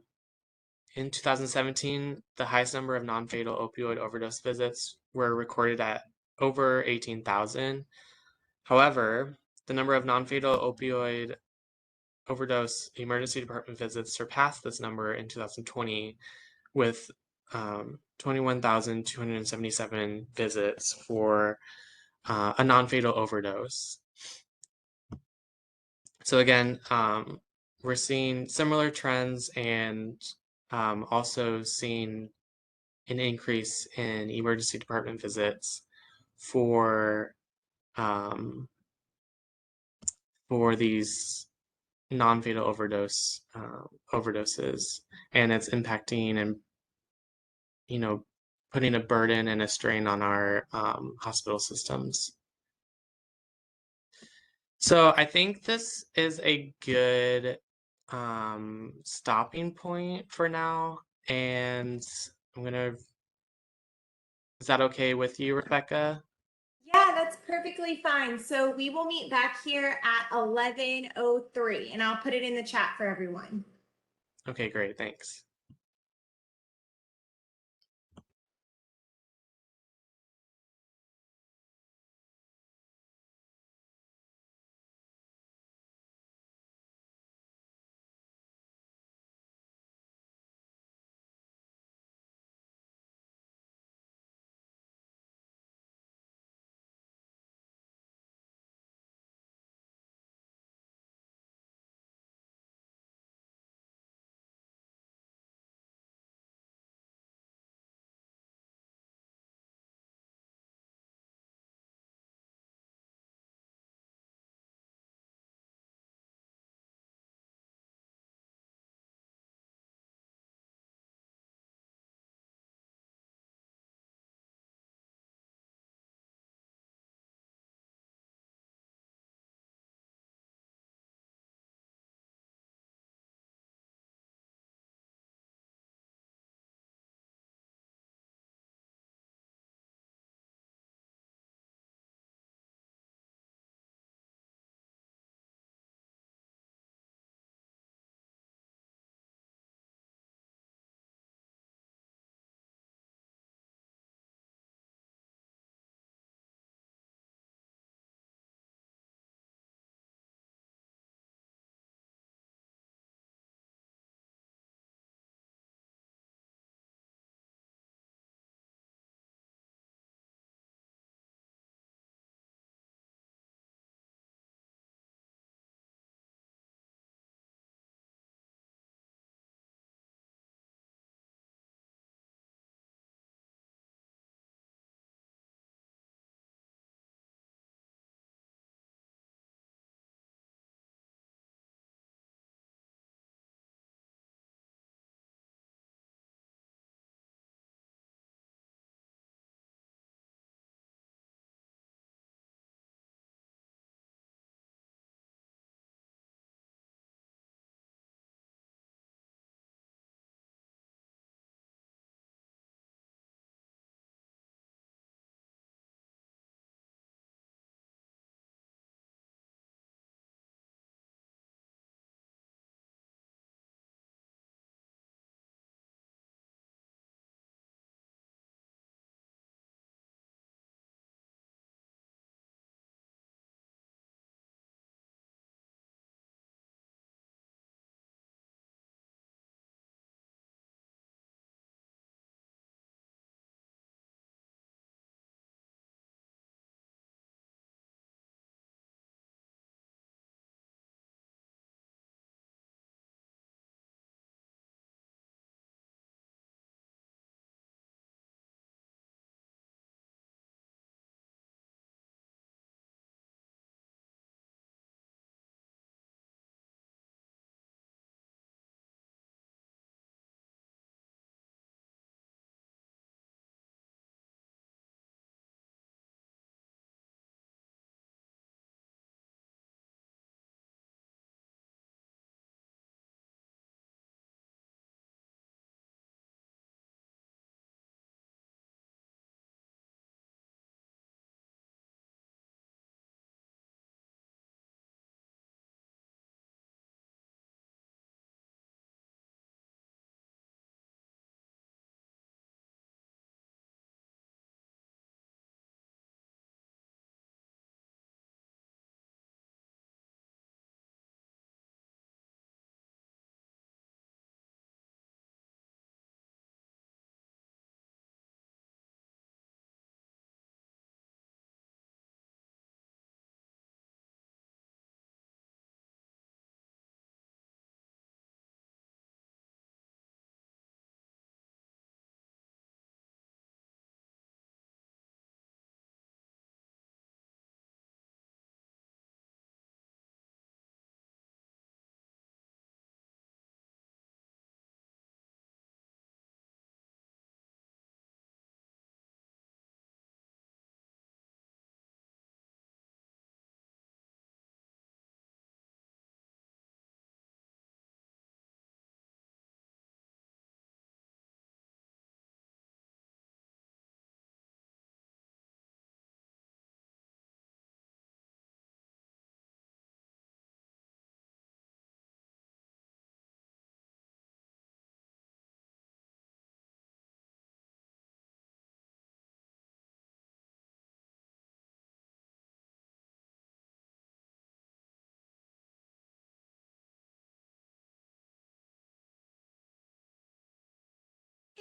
2017, the highest number of non-fatal opioid overdose visits were recorded at over 18,000. However, the number of non-fatal opioid overdose emergency department visits surpassed this number in 2020 with 21,277 visits for a non-fatal overdose. So again, we're seeing similar trends and also seeing an increase in emergency department visits for these non-fatal overdoses, and it's impacting and putting a burden and a strain on our hospital systems. So I think this is a good stopping point for now, and is that okay with you, Rebecca? Yeah, that's perfectly fine. So we will meet back here at 11:03, and I'll put it in the chat for everyone. Okay, great, thanks.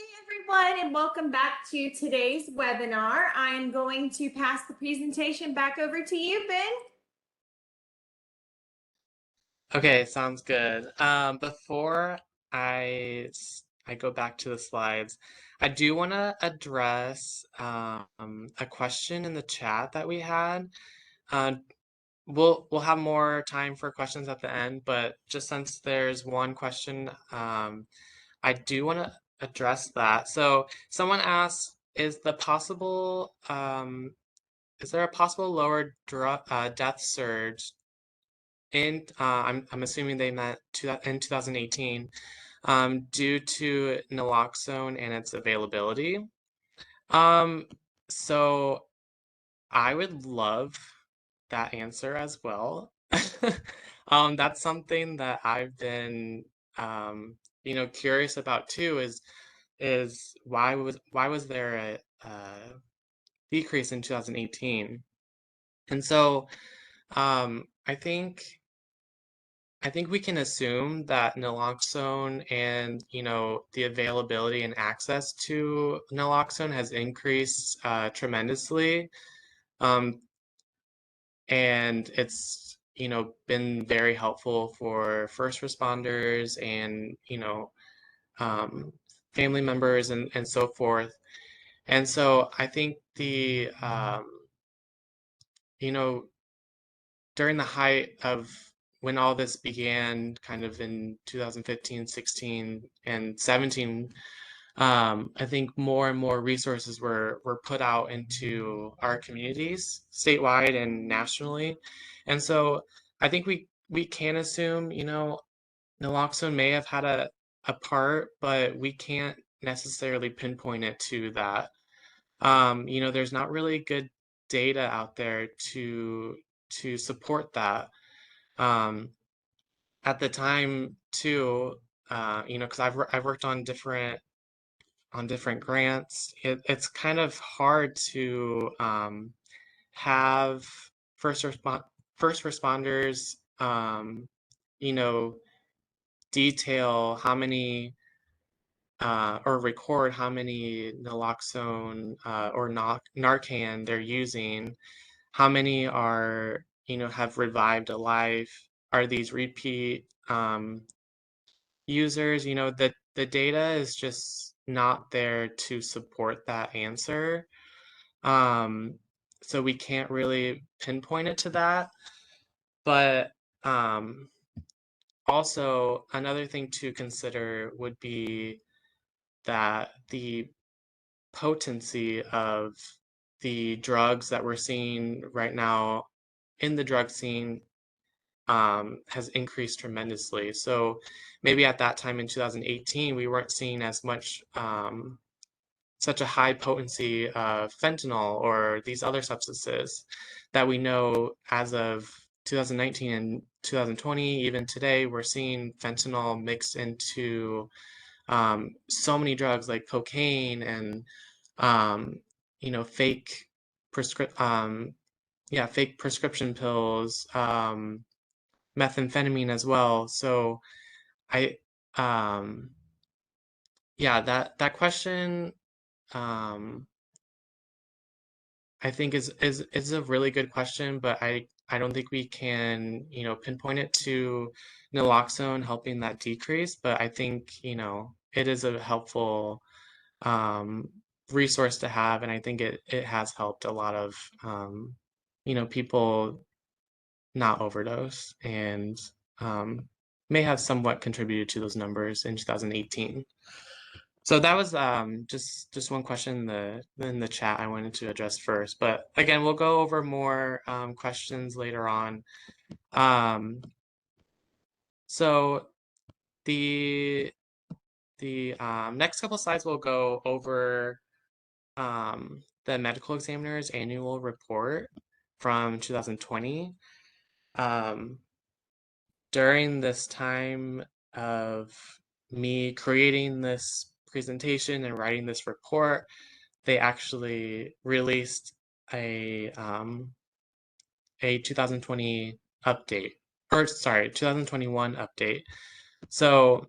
Hey everyone, and welcome back to today's webinar. I am going to pass the presentation back over to you, Ben. Okay, sounds good. Before I go back to the slides, I do want to address a question in the chat that we had. Uh, we'll have more time for questions at the end, but just since there's one question, I do want to address that. So someone asked, is there a possible lower death surge in I'm assuming they meant in 2018 due to naloxone and its availability. Um, so I would love that answer as well. That's something that I've been curious about too, is why was there a decrease in 2018? And so um, I think I think we can assume that naloxone and, the availability and access to naloxone has increased tremendously. Um, and it's, been very helpful for first responders and, um, family members and so forth. And so I think you know, during the height of when all this began, kind of in 2015, 16, and 17, I think more and more resources were put out into our communities, statewide and nationally. And so I think we can assume, naloxone may have had a part, but we can't necessarily pinpoint it to that. There's not really good data out there to support that. Um, at the time too, because I've worked on different grants, it's kind of hard to have first respon first responders, you know, detail how many or record how many naloxone or Narcan they're using, how many are, have revived a life, are these repeat users, the data is just not there to support that answer. Um, so we can't really pinpoint it to that. But also another thing to consider would be that the potency of the drugs that we're seeing right now in the drug scene has increased tremendously. So maybe at that time in 2018, we weren't seeing as much, such a high potency of fentanyl or these other substances that we know as of 2019 and 2020, even today, we're seeing fentanyl mixed into so many drugs like cocaine and, um, fake fake prescription pills, methamphetamine as well. So I um yeah, that question um I think is a really good question, but I don't think we can, pinpoint it to naloxone helping that decrease, but I think, it is a helpful um resource to have, and I think it has helped a lot of people not overdose and um, may have somewhat contributed to those numbers in 2018. So that was just one question in the chat I wanted to address first. But again, we'll go over more questions later on. So the next couple slides will go over the medical examiner's annual report from 2020. During this time of me creating this presentation and writing this report, they actually released a 2020 update, or sorry, 2021 update. So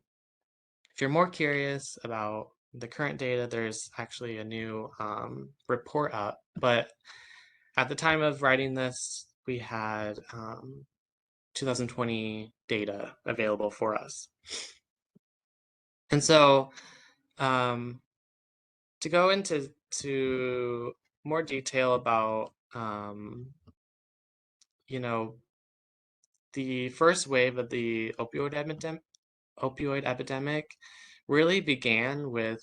if you're more curious about the current data, there's actually a new report up, but at the time of writing this, we had 2020 data available for us. And so to go into more detail about the first wave of the opioid epidemic really began with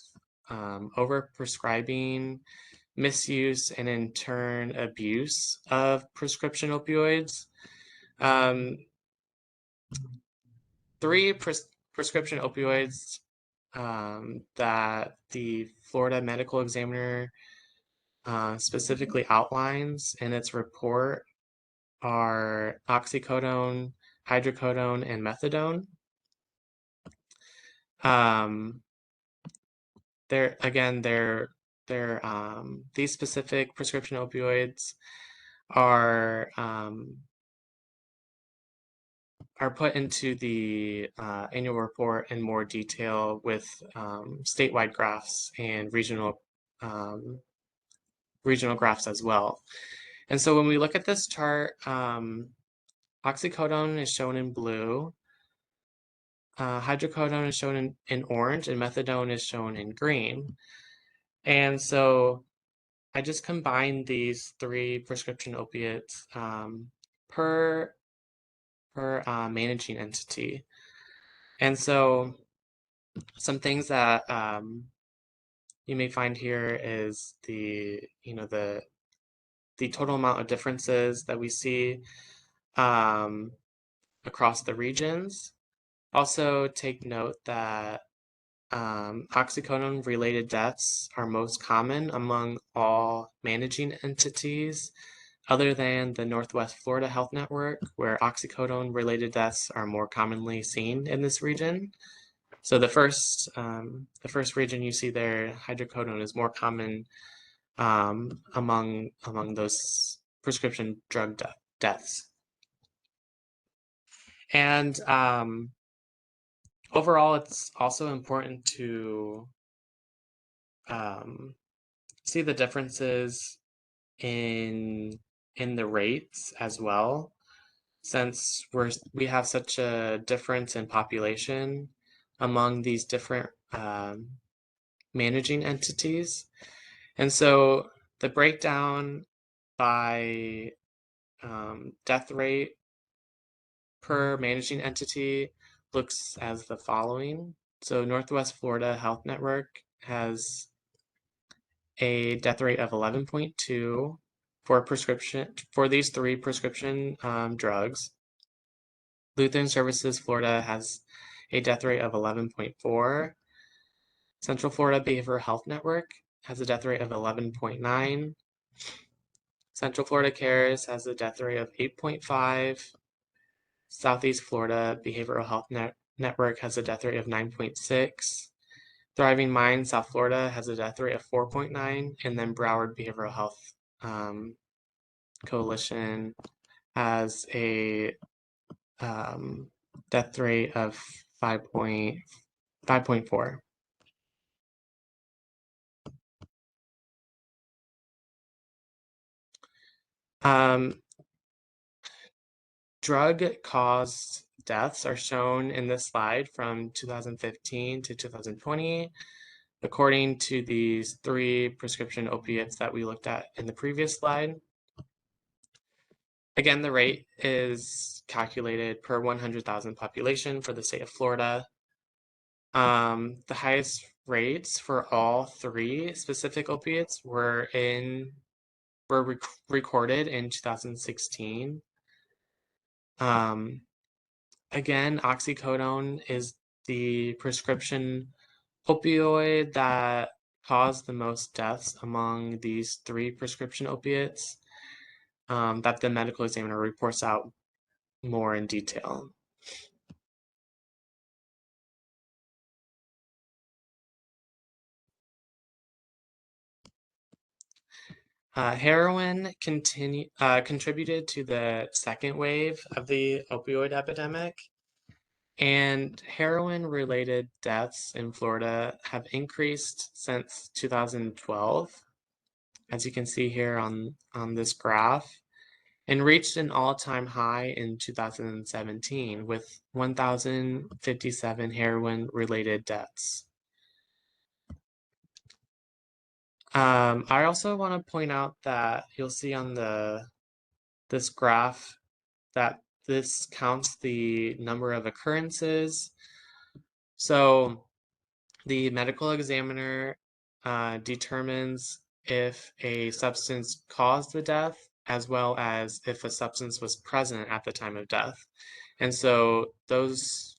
overprescribing, misuse, and in turn abuse of prescription opioids. Three prescription opioids that the Florida Medical Examiner specifically outlines in its report are oxycodone, hydrocodone, and methadone. These specific prescription opioids are put into the annual report in more detail with statewide graphs and regional graphs as well. And so when we look at this chart, oxycodone is shown in blue, hydrocodone is shown in orange, and methadone is shown in green. And so I just combined these three prescription opiates per managing entity. And so some things that you may find here is the total amount of differences that we see across the regions. Also take note that oxycodone-related deaths are most common among all managing entities other than the Northwest Florida Health Network, where oxycodone-related deaths are more commonly seen in this region. So the first region you see there, hydrocodone, is more common among those prescription drug deaths. And overall, it's also important to see the differences in the rates as well, since we have such a difference in population among these different managing entities. And so the breakdown by death rate per managing entity looks as the following. So Northwest Florida Health Network has a death rate of 11.2 for these three prescription drugs. Lutheran Services Florida has a death rate of 11.4. Central Florida Behavioral Health Network has a death rate of 11.9. Central Florida Cares has a death rate of 8.5. Southeast Florida Behavioral Health Network has a death rate of 9.6. Thriving Mind South Florida has a death rate of 4.9, and then Broward Behavioral Health Coalition has a death rate of 5.4. Drug-caused deaths are shown in this slide from 2015 to 2020, according to these three prescription opiates that we looked at in the previous slide. Again, the rate is calculated per 100,000 population for the state of Florida. The highest rates for all three specific opiates were recorded in 2016. Again, oxycodone is the prescription opioid that caused the most deaths among these three prescription opiates that the medical examiner reports out more in detail. Heroin contributed to the second wave of the opioid epidemic. And heroin-related deaths in Florida have increased since 2012, as you can see here on this graph, and reached an all-time high in 2017 with 1,057 heroin-related deaths. I also want to point out that you'll see on this graph that this counts the number of occurrences. So the medical examiner determines if a substance caused the death, as well as if a substance was present at the time of death. And so those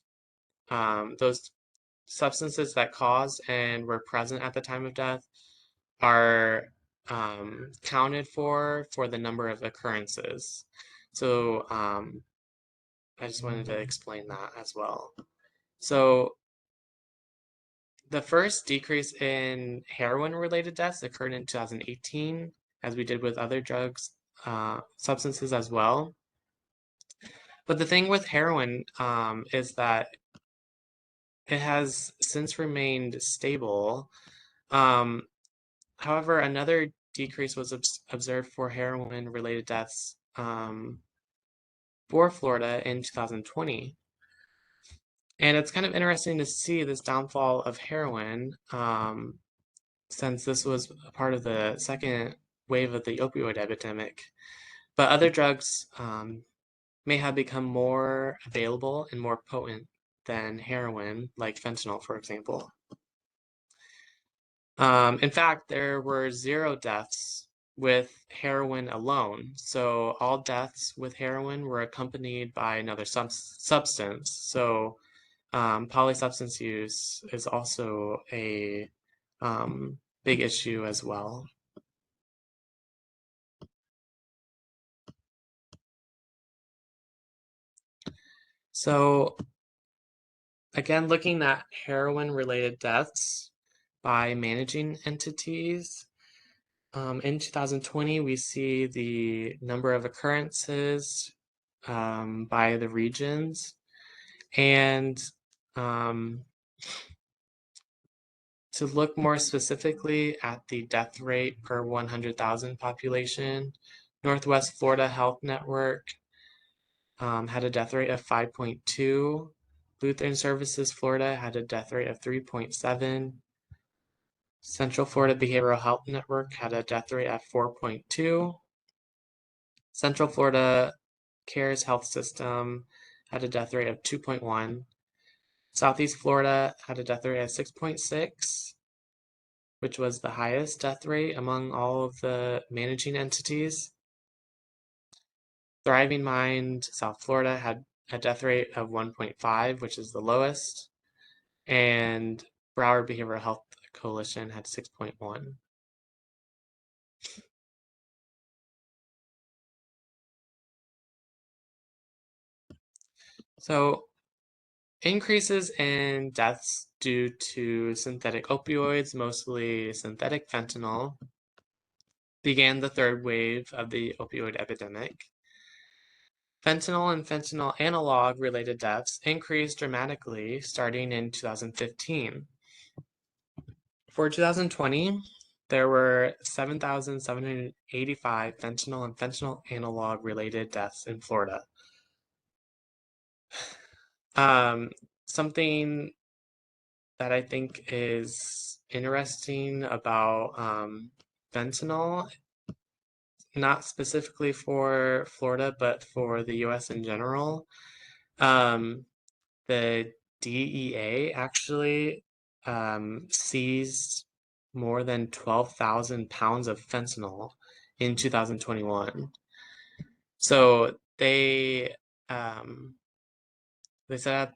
substances that caused and were present at the time of death are counted for the number of occurrences. So I just wanted to explain that as well. So the first decrease in heroin-related deaths occurred in 2018, as we did with other drugs, substances as well. But the thing with heroin is that it has since remained stable. However, another decrease was observed for heroin-related deaths for Florida in 2020. And it's kind of interesting to see this downfall of heroin, since this was a part of the second wave of the opioid epidemic. But other drugs may have become more available and more potent than heroin, like fentanyl, for example. In fact, there were 0 deaths with heroin alone. So all deaths with heroin were accompanied by another substance. So polysubstance use is also a big issue as well. So again, looking at heroin-related deaths by managing entities, in 2020, we see the number of occurrences by the regions. And to look more specifically at the death rate per 100,000 population, Northwest Florida Health Network had a death rate of 5.2. Lutheran Services Florida had a death rate of 3.7. Central Florida Behavioral Health Network had a death rate at 4.2. Central Florida Cares Health System had a death rate of 2.1. Southeast Florida had a death rate of 6.6, which was the highest death rate among all of the managing entities. Thriving Mind South Florida had a death rate of 1.5, which is the lowest. And Broward Behavioral Health Coalition had 6.1. So increases in deaths due to synthetic opioids, mostly synthetic fentanyl, began the third wave of the opioid epidemic. Fentanyl and fentanyl analog related deaths increased dramatically starting in 2015. For 2020, there were 7,785 fentanyl and fentanyl analog related deaths in Florida. Something that I think is interesting about fentanyl, not specifically for Florida, but for the US in general, the DEA actually seized more than 12,000 pounds of fentanyl in 2021. So they said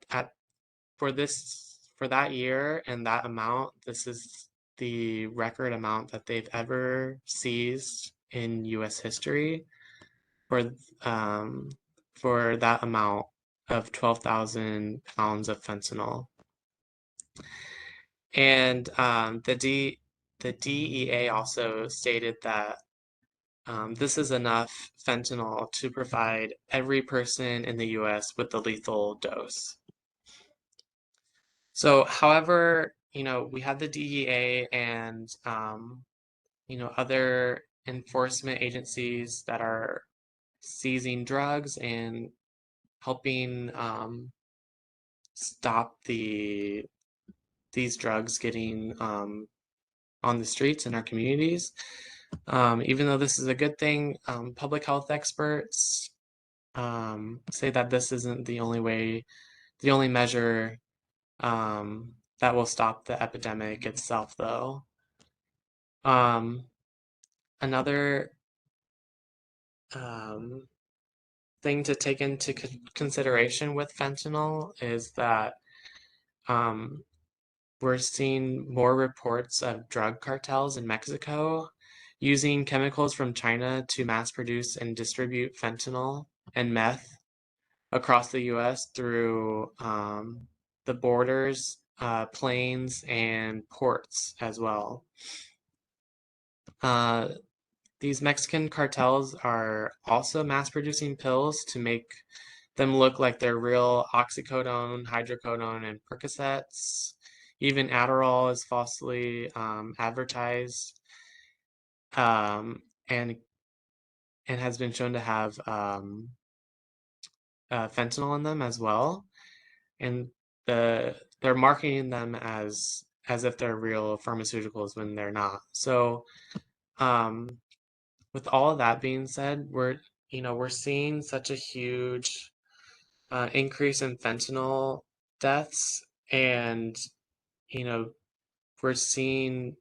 for that year and that amount, this is the record amount that they've ever seized in U.S. history for that amount of 12,000 pounds of fentanyl. And the DEA also stated that this is enough fentanyl to provide every person in the US with the lethal dose. So, however, we have the DEA and other enforcement agencies that are seizing drugs and helping stop these drugs getting on the streets in our communities. Even though this is a good thing, public health experts say that this isn't the only measure that will stop the epidemic itself, though. Another um, thing to take into consideration with fentanyl is that um, we're seeing more reports of drug cartels in Mexico using chemicals from China to mass produce and distribute fentanyl and meth across the US through the borders, planes, and ports as well. Uh, these Mexican cartels are also mass producing pills to make them look like they're real oxycodone, hydrocodone, and Percocets. Even Adderall is falsely advertised um, and has been shown to have fentanyl in them as well. And they're marketing them as if they're real pharmaceuticals when they're not. So um, with all of that being said, we're seeing such a huge increase in fentanyl deaths, and you know we're seeing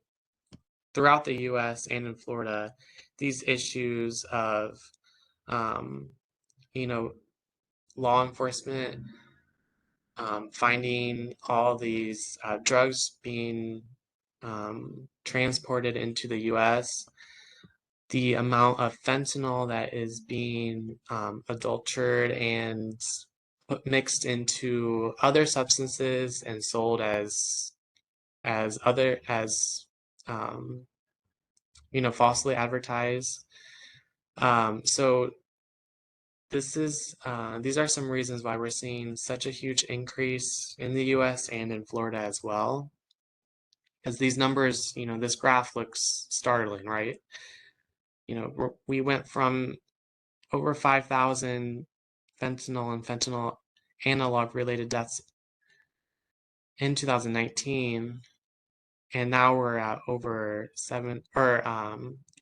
throughout the U.S. and in Florida these issues of um, you know law enforcement finding all these drugs being transported into the U.S., the amount of fentanyl that is being adulterated and mixed into other substances and sold as um, falsely advertised. So these are some reasons why we're seeing such a huge increase in the U.S. and in Florida as well. Because these numbers, this graph looks startling, right? We went from over 5,000 fentanyl and fentanyl analog related deaths in 2019, and now we're at over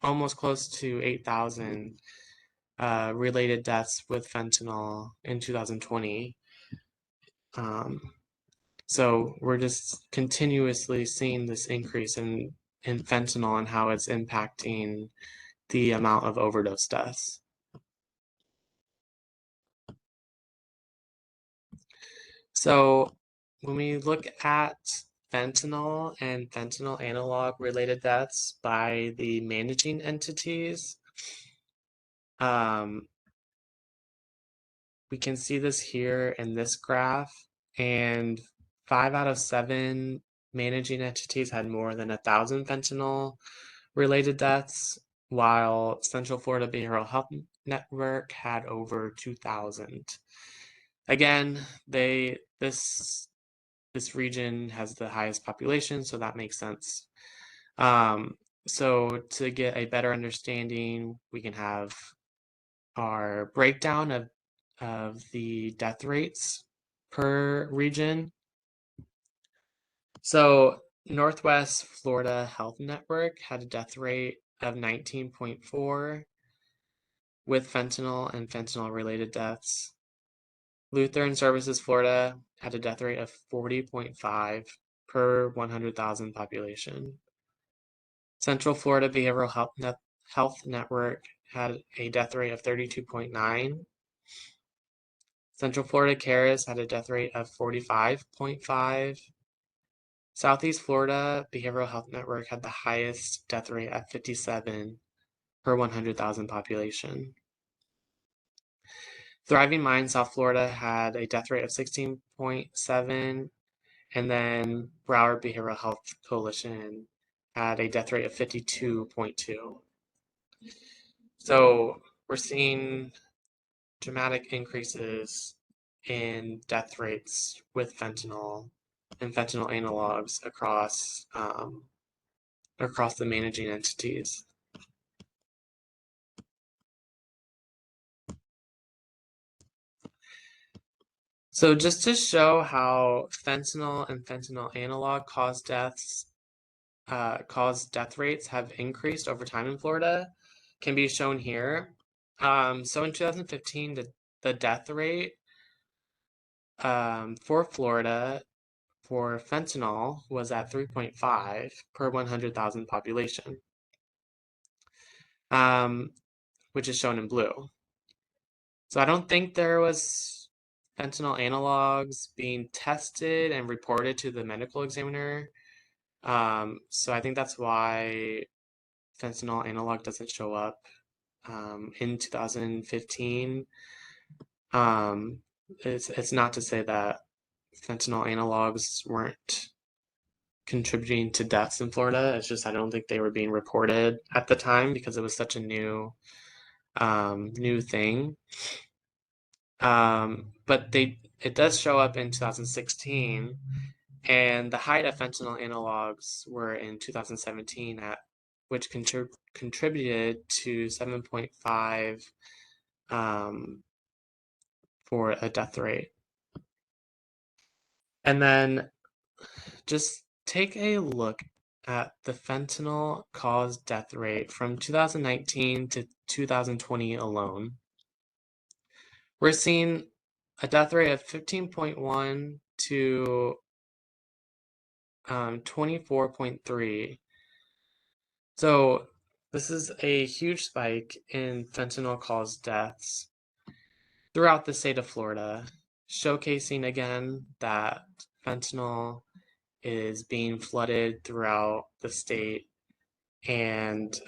almost close to 8,000 related deaths with fentanyl in 2020. So we're just continuously seeing this increase in fentanyl and how it's impacting the amount of overdose deaths. So when we look at fentanyl and fentanyl analog related deaths by the managing entities, we can see this here in this graph, and 5 out of 7 managing entities had more than 1,000 fentanyl related deaths, while Central Florida Behavioral Health Network had over 2,000. Again, this region has the highest population, so that makes sense. So to get a better understanding, we can have our breakdown of the death rates per region. So Northwest Florida Health Network had a death rate of 19.4 with fentanyl and fentanyl related deaths. Lutheran Services Florida had a death rate of 40.5 per 100,000 population. Central Florida Behavioral Health Network had a death rate of 32.9. Central Florida Cares had a death rate of 45.5. Southeast Florida Behavioral Health Network had the highest death rate at 57 per 100,000 population. Thriving Mind South Florida had a death rate of 16.7, and then Broward Behavioral Health Coalition had a death rate of 52.2. So we're seeing dramatic increases in death rates with fentanyl and fentanyl analogs across the managing entities. So just to show how fentanyl and fentanyl analog cause death rates have increased over time in Florida can be shown here. So in 2015, the death rate for Florida for fentanyl was at 3.5 per 100,000 population, which is shown in blue. So I don't think there was fentanyl analogs being tested and reported to the medical examiner. So I think that's why fentanyl analog doesn't show up in 2015. It's not to say that fentanyl analogs weren't contributing to deaths in Florida. It's just I don't think they were being reported at the time because it was such a new thing. But it does show up in 2016, and the height of fentanyl analogs were in 2017 which contributed to 7.5 for a death rate. And then just take a look at the fentanyl caused death rate from 2019 to 2020 alone. We're seeing a death rate of 15.1 to 24.3. So this is a huge spike in fentanyl caused deaths throughout the state of Florida, showcasing again that fentanyl is being flooded throughout the state, and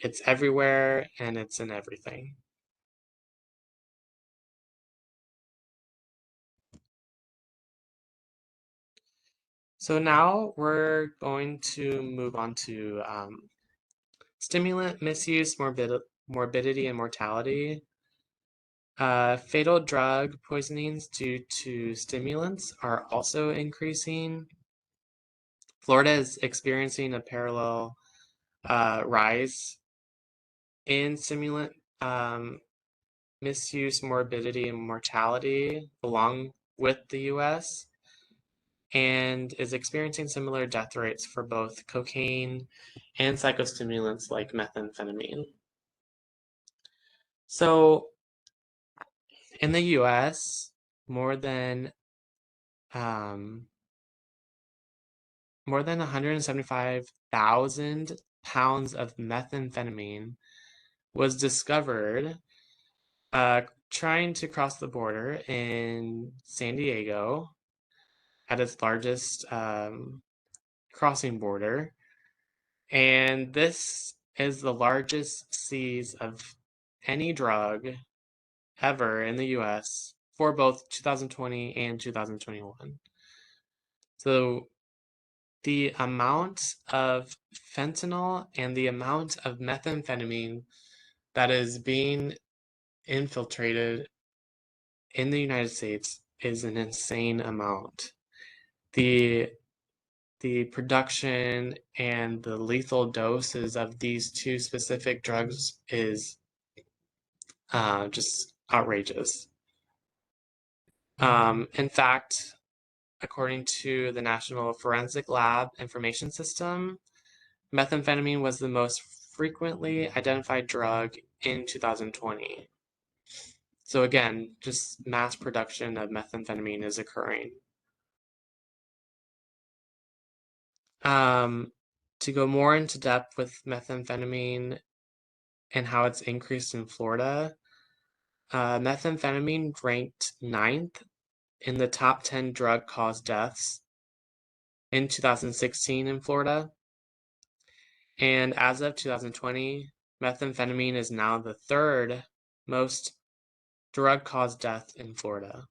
it's everywhere and it's in everything. So now we're going to move on to stimulant misuse, morbidity, and mortality. Fatal drug poisonings due to stimulants are also increasing. Florida is experiencing a parallel rise in stimulant misuse, morbidity, and mortality along with the US, and is experiencing similar death rates for both cocaine and psychostimulants like methamphetamine. So in the US, more than 175,000 pounds of methamphetamine was discovered trying to cross the border in San Diego at its largest crossing border. And this is the largest seize of any drug ever in the US for both 2020 and 2021. So the amount of fentanyl and the amount of methamphetamine that is being infiltrated in the United States is an insane amount. The production and the lethal doses of these two specific drugs is just outrageous. In fact, according to the National Forensic Lab Information System, methamphetamine was the most frequently identified drug in 2020. So again, just mass production of methamphetamine is occurring. To go more into depth with methamphetamine and how it's increased in Florida, methamphetamine ranked 9th in the top 10 drug-caused deaths in 2016 in Florida. And as of 2020, methamphetamine is now the 3rd most drug-caused death in Florida.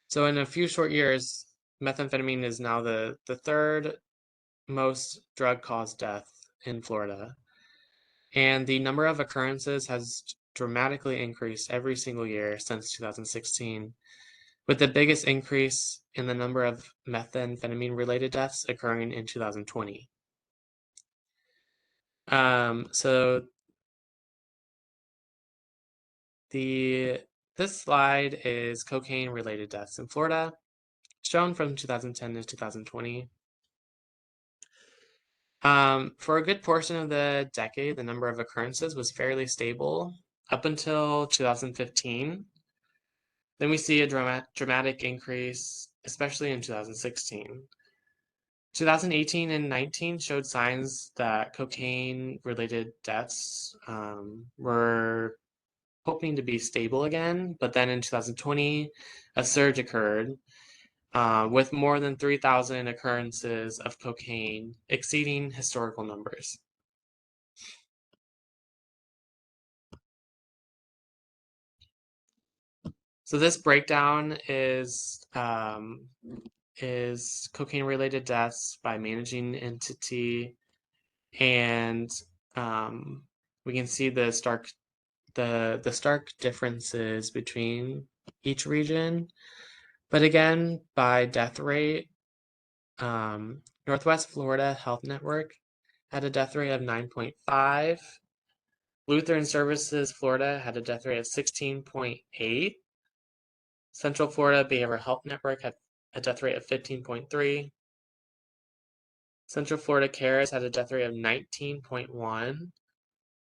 So in a few short years, methamphetamine is now the 3rd most drug-caused death in Florida. And the number of occurrences has dramatically increased every single year since 2016. with the biggest increase in the number of methamphetamine-related deaths occurring in 2020. So this slide is cocaine-related deaths in Florida, shown from 2010 to 2020. For a good portion of the decade, the number of occurrences was fairly stable up until 2015. Then we see a dramatic increase, especially in 2016. 2018 and 19 showed signs that cocaine-related deaths were hoping to be stable again, but then in 2020, a surge occurred with more than 3,000 occurrences of cocaine, exceeding historical numbers. So this breakdown is cocaine-related deaths by managing entity, and we can see the stark differences between each region. But again, by death rate, Northwest Florida Health Network had a death rate of 9.5. Lutheran Services Florida had a death rate of 16.8. Central Florida Behavioral Health Network had a death rate of 15.3. Central Florida Cares had a death rate of 19.1.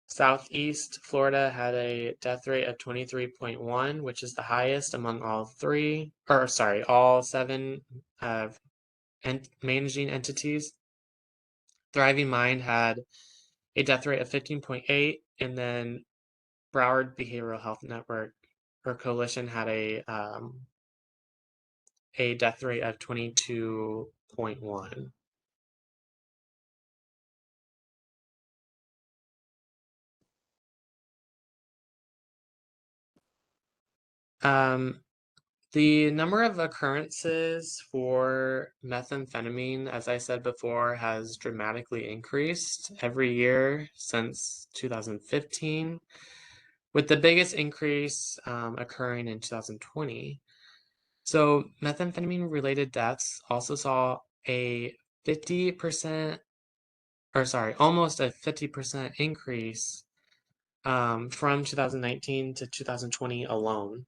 Southeast Florida had a death rate of 23.1, which is the highest among all seven managing entities. Thriving Mind had a death rate of 15.8, and then Broward Behavioral Health Network or Coalition had a death rate of 22.1. The number of occurrences for methamphetamine, as I said before, has dramatically increased every year since 2015, with the biggest increase occurring in 2020. So methamphetamine-related deaths also saw a 50%, almost a 50% increase from 2019 to 2020 alone.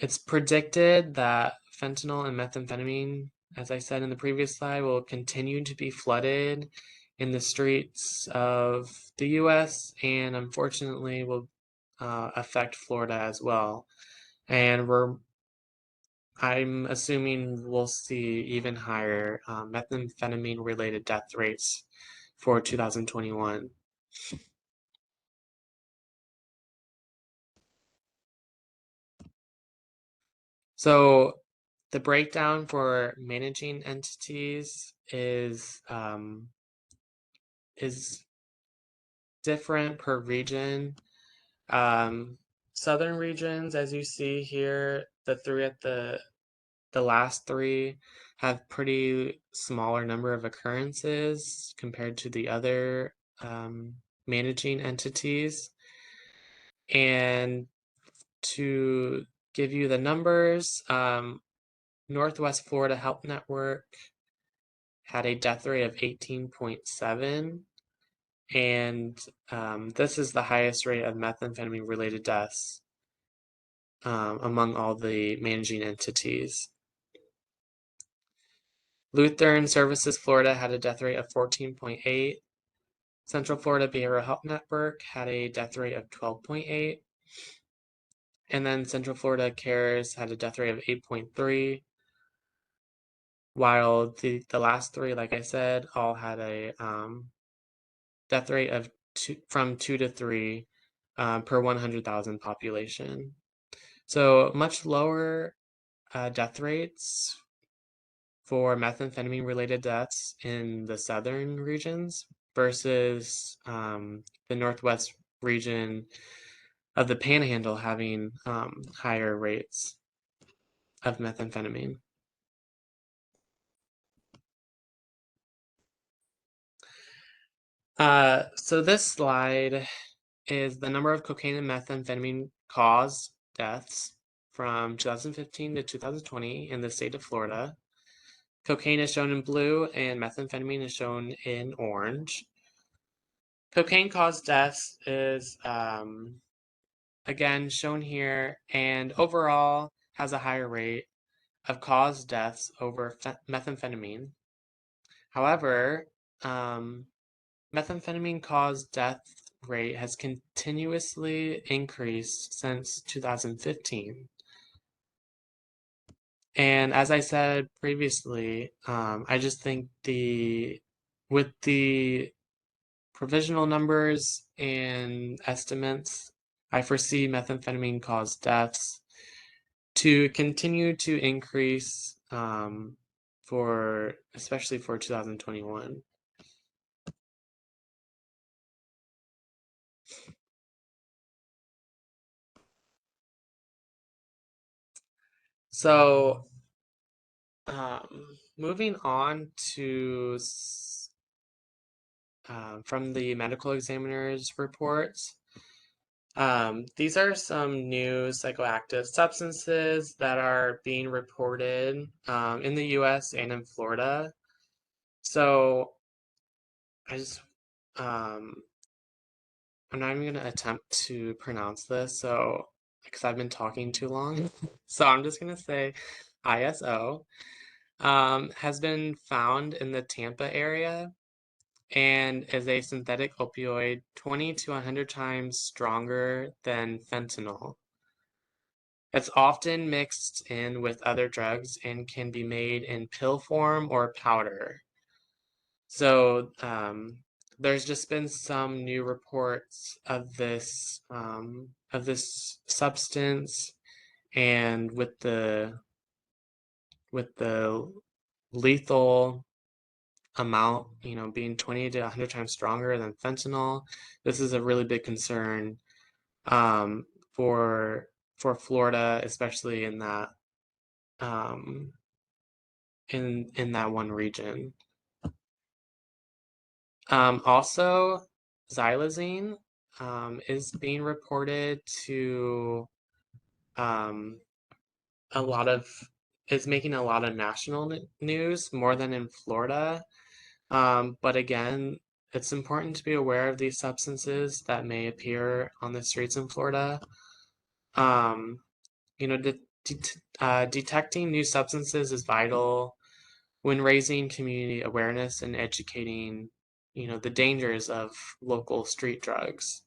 It's predicted that fentanyl and methamphetamine, as I said in the previous slide, will continue to be flooded in the streets of the US and unfortunately will affect Florida as well. And I'm assuming we'll see even higher methamphetamine-related death rates for 2021. So the breakdown for managing entities is different per region. Southern regions, as you see here, the last three have pretty smaller number of occurrences compared to the other managing entities. And to give you the numbers, Northwest Florida Health Network had a death rate of 18.7, and this is the highest rate of methamphetamine-related deaths among all the managing entities. Lutheran Services Florida had a death rate of 14.8. Central Florida Behavioral Health Network had a death rate of 12.8. And then Central Florida Cares had a death rate of 8.3. While the last three, like I said, all had a death rate of from 2 to 3 per 100,000 population. So much lower death rates for methamphetamine-related deaths in the southern regions versus the northwest region of the Panhandle having higher rates of methamphetamine. So this slide is the number of cocaine and methamphetamine caused deaths from 2015 to 2020 in the state of Florida. Cocaine is shown in blue and methamphetamine is shown in orange. Cocaine caused deaths is again shown here, and overall has a higher rate of caused deaths over methamphetamine. However, methamphetamine caused death rate has continuously increased since 2015. And as I said previously, I just think with the provisional numbers and estimates, I foresee methamphetamine caused deaths to continue to increase especially for 2021. So moving on to from the medical examiner's reports, these are some new psychoactive substances that are being reported in the US and in Florida. So um, I'm not even going to attempt to pronounce this, because I've been talking too long. So I'm just going to say ISO. Has been found in the Tampa area and is a synthetic opioid 20 to 100 times stronger than fentanyl. It's often mixed in with other drugs and can be made in pill form or powder. So there's just been some new reports of this substance, and with the lethal amount, being 20 to 100 times stronger than fentanyl. This is a really big concern um, for Florida, especially in that in that one region. Also, xylazine is being reported to um, is making a lot of national news, more than in Florida. But again, it's important to be aware of these substances that may appear on the streets in Florida. Um, detecting new substances is vital when raising community awareness and educating, the dangers of local street drugs.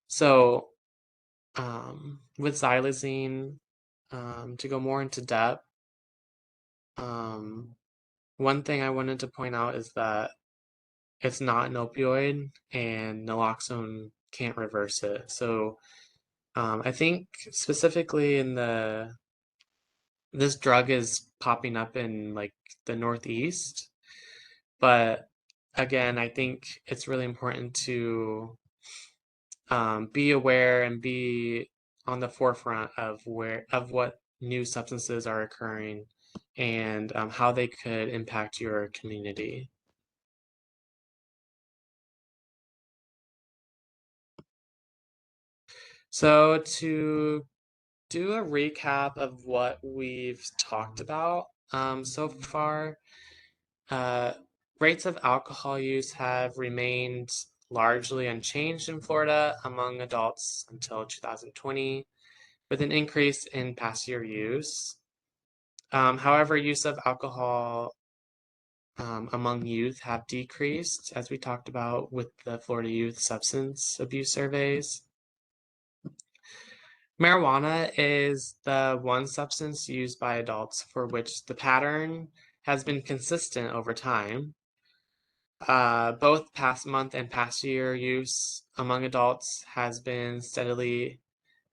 So, with xylazine, to go more into depth, one thing I wanted to point out is that it's not an opioid and naloxone can't reverse it. So I think specifically this drug is popping up in like the Northeast, but again, I think it's really important to be aware and be on the forefront of what new substances are occurring and how they could impact your community. So to do a recap of what we've talked about so far, uh, rates of alcohol use have remained largely unchanged in Florida among adults until 2020, with an increase in past year use. However, use of alcohol among youth have decreased, as we talked about with the Florida Youth Substance Abuse Surveys. Marijuana is the one substance used by adults for which the pattern has been consistent over time. Both past month and past year use among adults has been steadily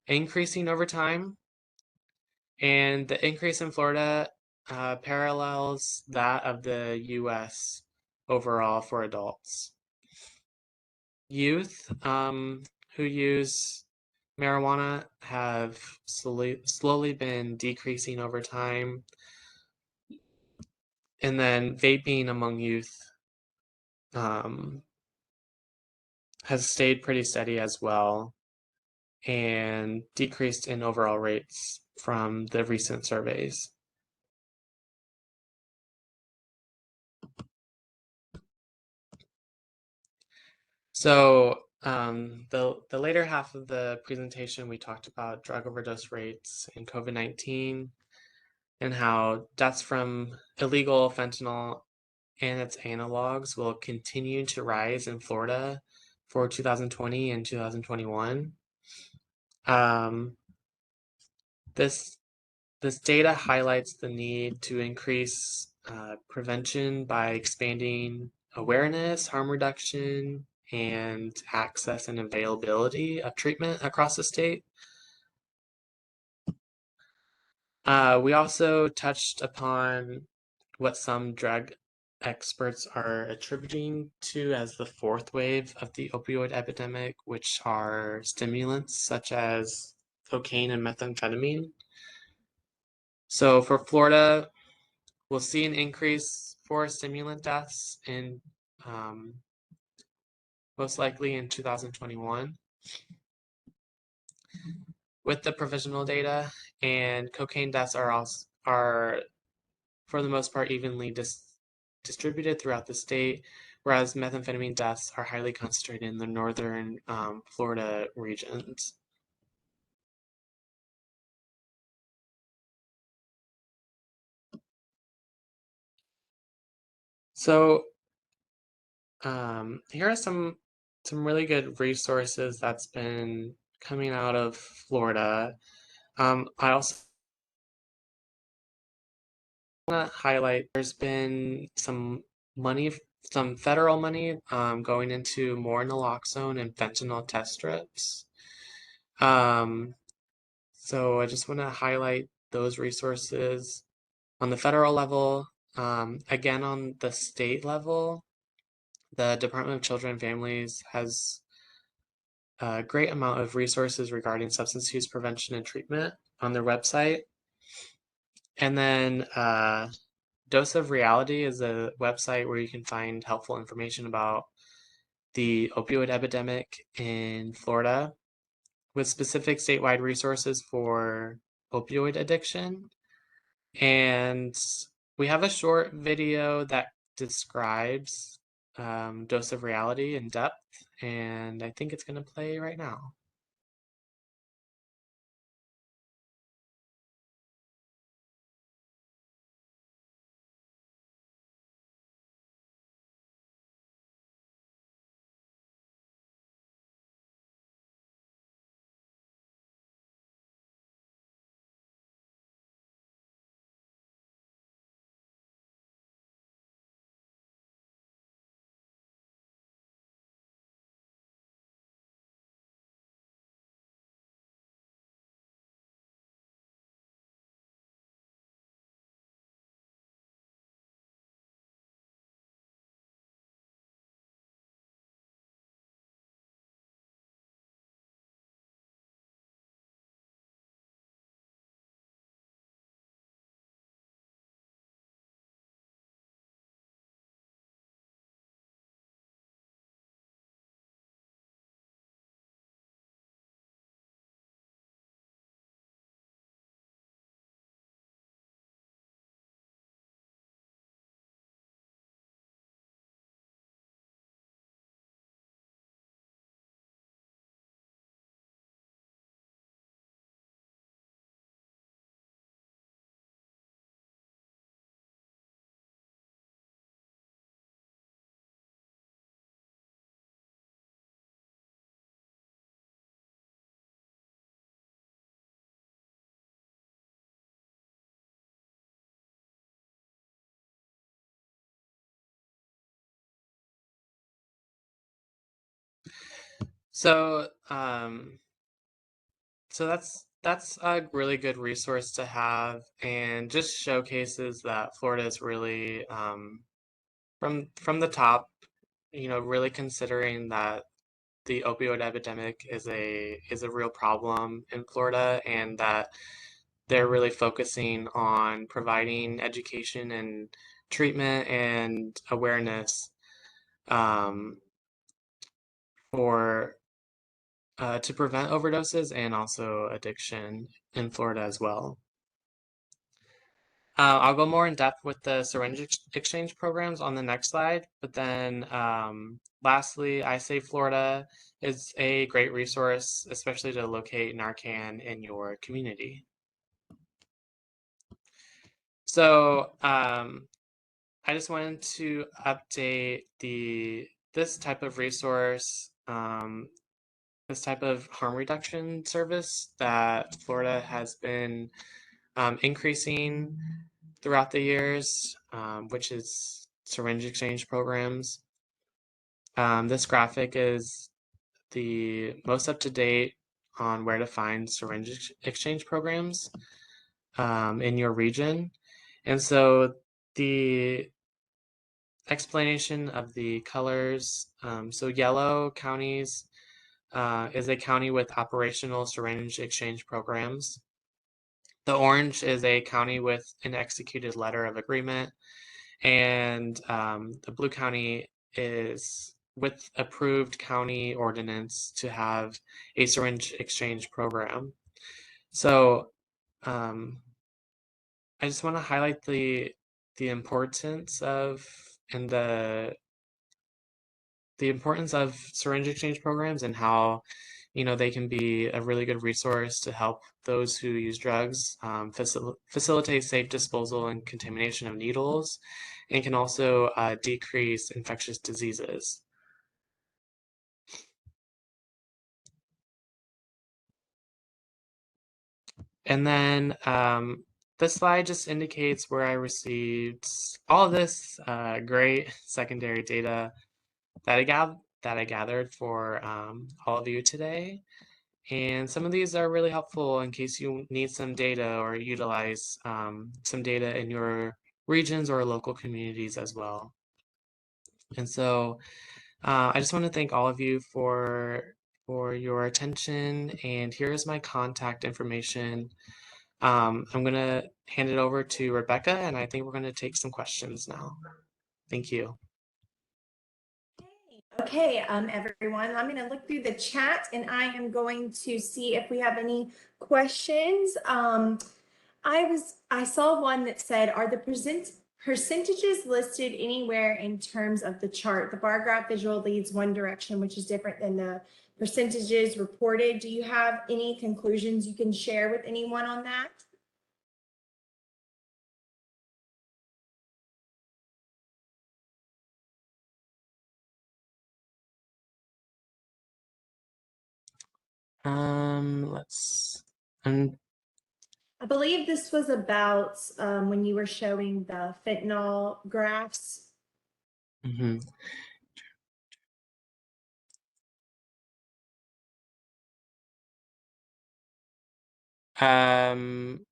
increasing over time. And the increase in Florida parallels that of the US overall for adults. Youth who use marijuana have slowly been decreasing over time. And then vaping among youth has stayed pretty steady as well and decreased in overall rates from the recent surveys. So the later half of the presentation, we talked about drug overdose rates in COVID-19 and how deaths from illegal fentanyl and its analogs will continue to rise in Florida for 2020 and 2021. Um, this this data highlights the need to increase prevention by expanding awareness, harm reduction, and access and availability of treatment across the state. We also touched upon what some drug experts are attributing to as the fourth wave of the opioid epidemic, which are stimulants such as cocaine and methamphetamine. So for Florida, we'll see an increase for stimulant deaths in most likely in 2021 with the provisional data, and cocaine deaths are for the most part evenly distributed throughout the state, whereas methamphetamine deaths are highly concentrated in the northern Florida regions. So here are some really good resources that's been coming out of Florida. I also want to highlight there's been some money, some federal money going into more naloxone and fentanyl test strips. So I just want to highlight those resources on the federal level. Again, on the state level, the Department of Children and Families has a great amount of resources regarding substance use prevention and treatment on their website. And then Dose of Reality is a website where you can find helpful information about the opioid epidemic in Florida with specific statewide resources for opioid addiction. And we have a short video that describes Dose of Reality in depth, and I think it's going to play right now. So, so that's a really good resource to have, and just showcases that Florida is really from the top, really considering that the opioid epidemic is a real problem in Florida, and that they're really focusing on providing education and treatment and awareness um, for to prevent overdoses and also addiction in Florida as well. I'll go more in depth with the syringe exchange programs on the next slide, but then lastly, I say Florida is a great resource, especially to locate Narcan in your community. So I just wanted to update this type of resource, this type of harm reduction service that Florida has been increasing throughout the years, which is syringe exchange programs. This graphic is the most up-to-date on where to find syringe exchange programs in your region. And so the explanation of the colors, so yellow counties is a county with operational syringe exchange programs. The orange is a county with an executed letter of agreement, and the blue county is with approved county ordinance to have a syringe exchange program. So I just want to highlight the importance of and the importance of syringe exchange programs and how they can be a really good resource to help those who use drugs, facilitate safe disposal and contamination of needles, and can also decrease infectious diseases. And then this slide just indicates where I received all of this great secondary data that I gathered for all of you today. And some of these are really helpful in case you need some data or utilize some data in your regions or local communities as well. And so I just want to thank all of you for your attention. And here's my contact information. I'm going to hand it over to Rebecca, and I think we're going to take some questions now. Thank you. Okay, everyone, I'm going to look through the chat and I am going to see if we have any questions. I saw one that said, are the percentages listed anywhere in terms of the chart? The bar graph visual leads one direction, which is different than the percentages reported. Do you have any conclusions you can share with anyone on that? Let's. I believe this was about when you were showing the fentanyl graphs. Mm-hmm. I'm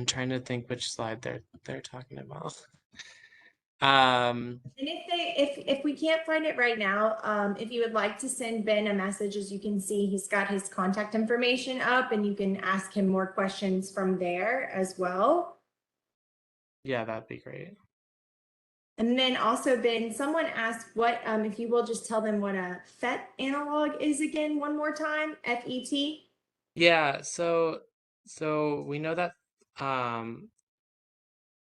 trying to think which slide they're talking about. And if we can't find it right now, if you would like to send Ben a message, as you can see, he's got his contact information up, and you can ask him more questions from there as well. Yeah, that'd be great. And then also, Ben, someone asked what, if you will just tell them what a FET analog is again, one more time, FET. Yeah, so we know that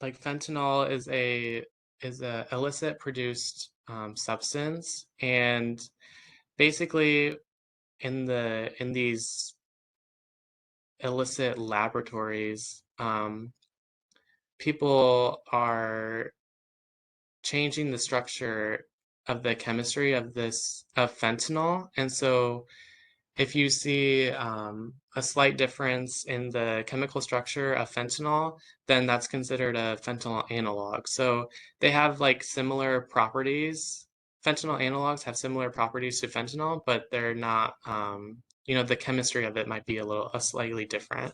like fentanyl is a illicit produced substance, and basically in these illicit laboratories, people are changing the structure of the chemistry of fentanyl, and so if you see a slight difference in the chemical structure of fentanyl, then that's considered a fentanyl analog. So they have like similar properties. Fentanyl analogs have similar properties to fentanyl, but they're not, the chemistry of it might be a slightly different.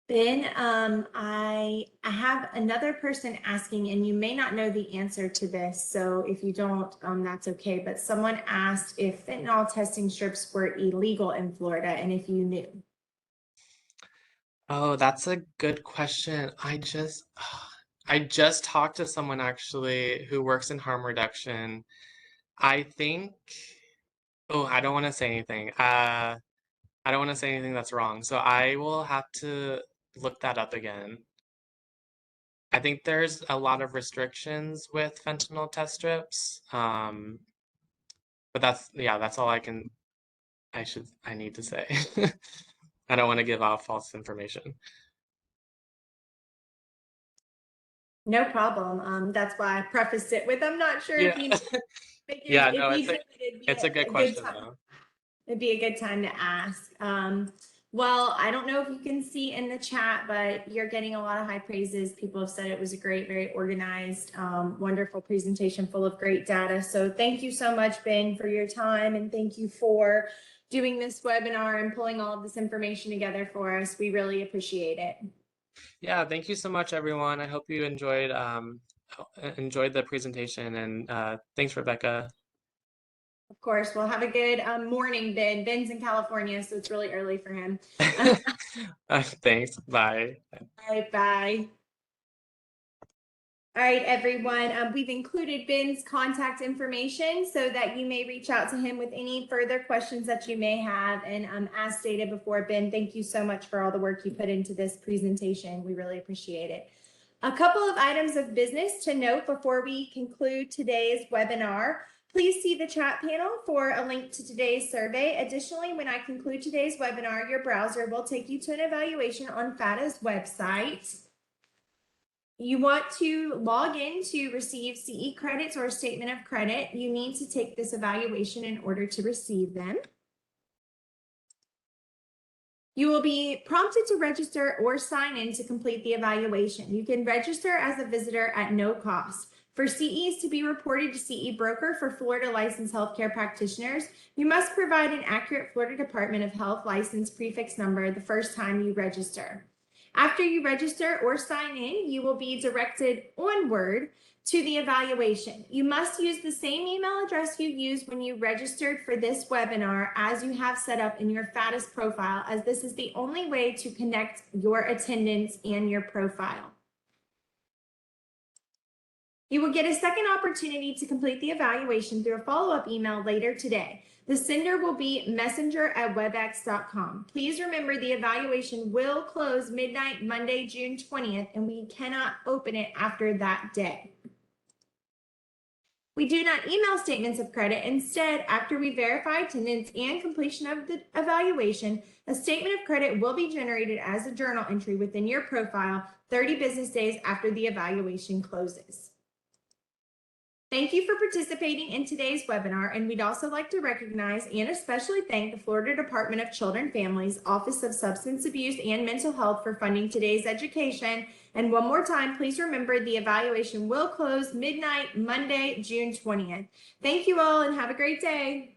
Ben, I have another person asking, and you may not know the answer to this, so if you don't, that's okay. But someone asked if fentanyl testing strips were illegal in Florida, and if you knew. Oh, that's a good question. I just talked to someone actually who works in harm reduction. I think, oh, I don't want to say anything. I don't want to say anything that's wrong. So I will have to look that up again. I think there's a lot of restrictions with fentanyl test strips. But yeah, that's all I need to say. I don't want to give out false information. No problem. That's why I prefaced it with, I'm not sure if Yeah. you know, because Yeah, if no, you did, it'd be it's a good a good question time. though. It'd be a good time to ask. Well, I don't know if you can see in the chat, but you're getting a lot of high praises. People have said it was a great, very organized, wonderful presentation full of great data. So thank you so much, Ben, for your time. And thank you for doing this webinar and pulling all of this information together for us. We really appreciate it. Yeah, thank you so much, everyone. I hope you enjoyed the presentation, and thanks, Rebecca. Of course, we'll have a good morning, Ben. Ben's in California, so it's really early for him. Thanks. Bye. All right, bye. All right, everyone, we've included Ben's contact information so that you may reach out to him with any further questions that you may have. And as stated before, Ben, thank you so much for all the work you put into this presentation. We really appreciate it. A couple of items of business to note before we conclude today's webinar. Please see the chat panel for a link to today's survey. Additionally, when I conclude today's webinar, your browser will take you to an evaluation on FADAA's website. You want to log in to receive CE credits or a statement of credit. You need to take this evaluation in order to receive them. You will be prompted to register or sign in to complete the evaluation. You can register as a visitor at no cost. For CEs to be reported to CE broker for Florida licensed healthcare practitioners, you must provide an accurate Florida Department of Health license prefix number the first time you register. After you register or sign in, you will be directed onward to the evaluation. You must use the same email address you used when you registered for this webinar as you have set up in your FADAA's profile, as this is the only way to connect your attendance and your profile. You will get a second opportunity to complete the evaluation through a follow-up email later today. The sender will be messenger@webex.com. Please remember the evaluation will close midnight Monday, June 20th, and we cannot open it after that day. We do not email statements of credit. Instead, after we verify attendance and completion of the evaluation, a statement of credit will be generated as a journal entry within your profile 30 business days after the evaluation closes. Thank you for participating in today's webinar, and we'd also like to recognize and especially thank the Florida Department of Children and Families, Office of Substance Abuse and Mental Health for funding today's education. And one more time, please remember the evaluation will close midnight Monday, June 20th. Thank you all and have a great day.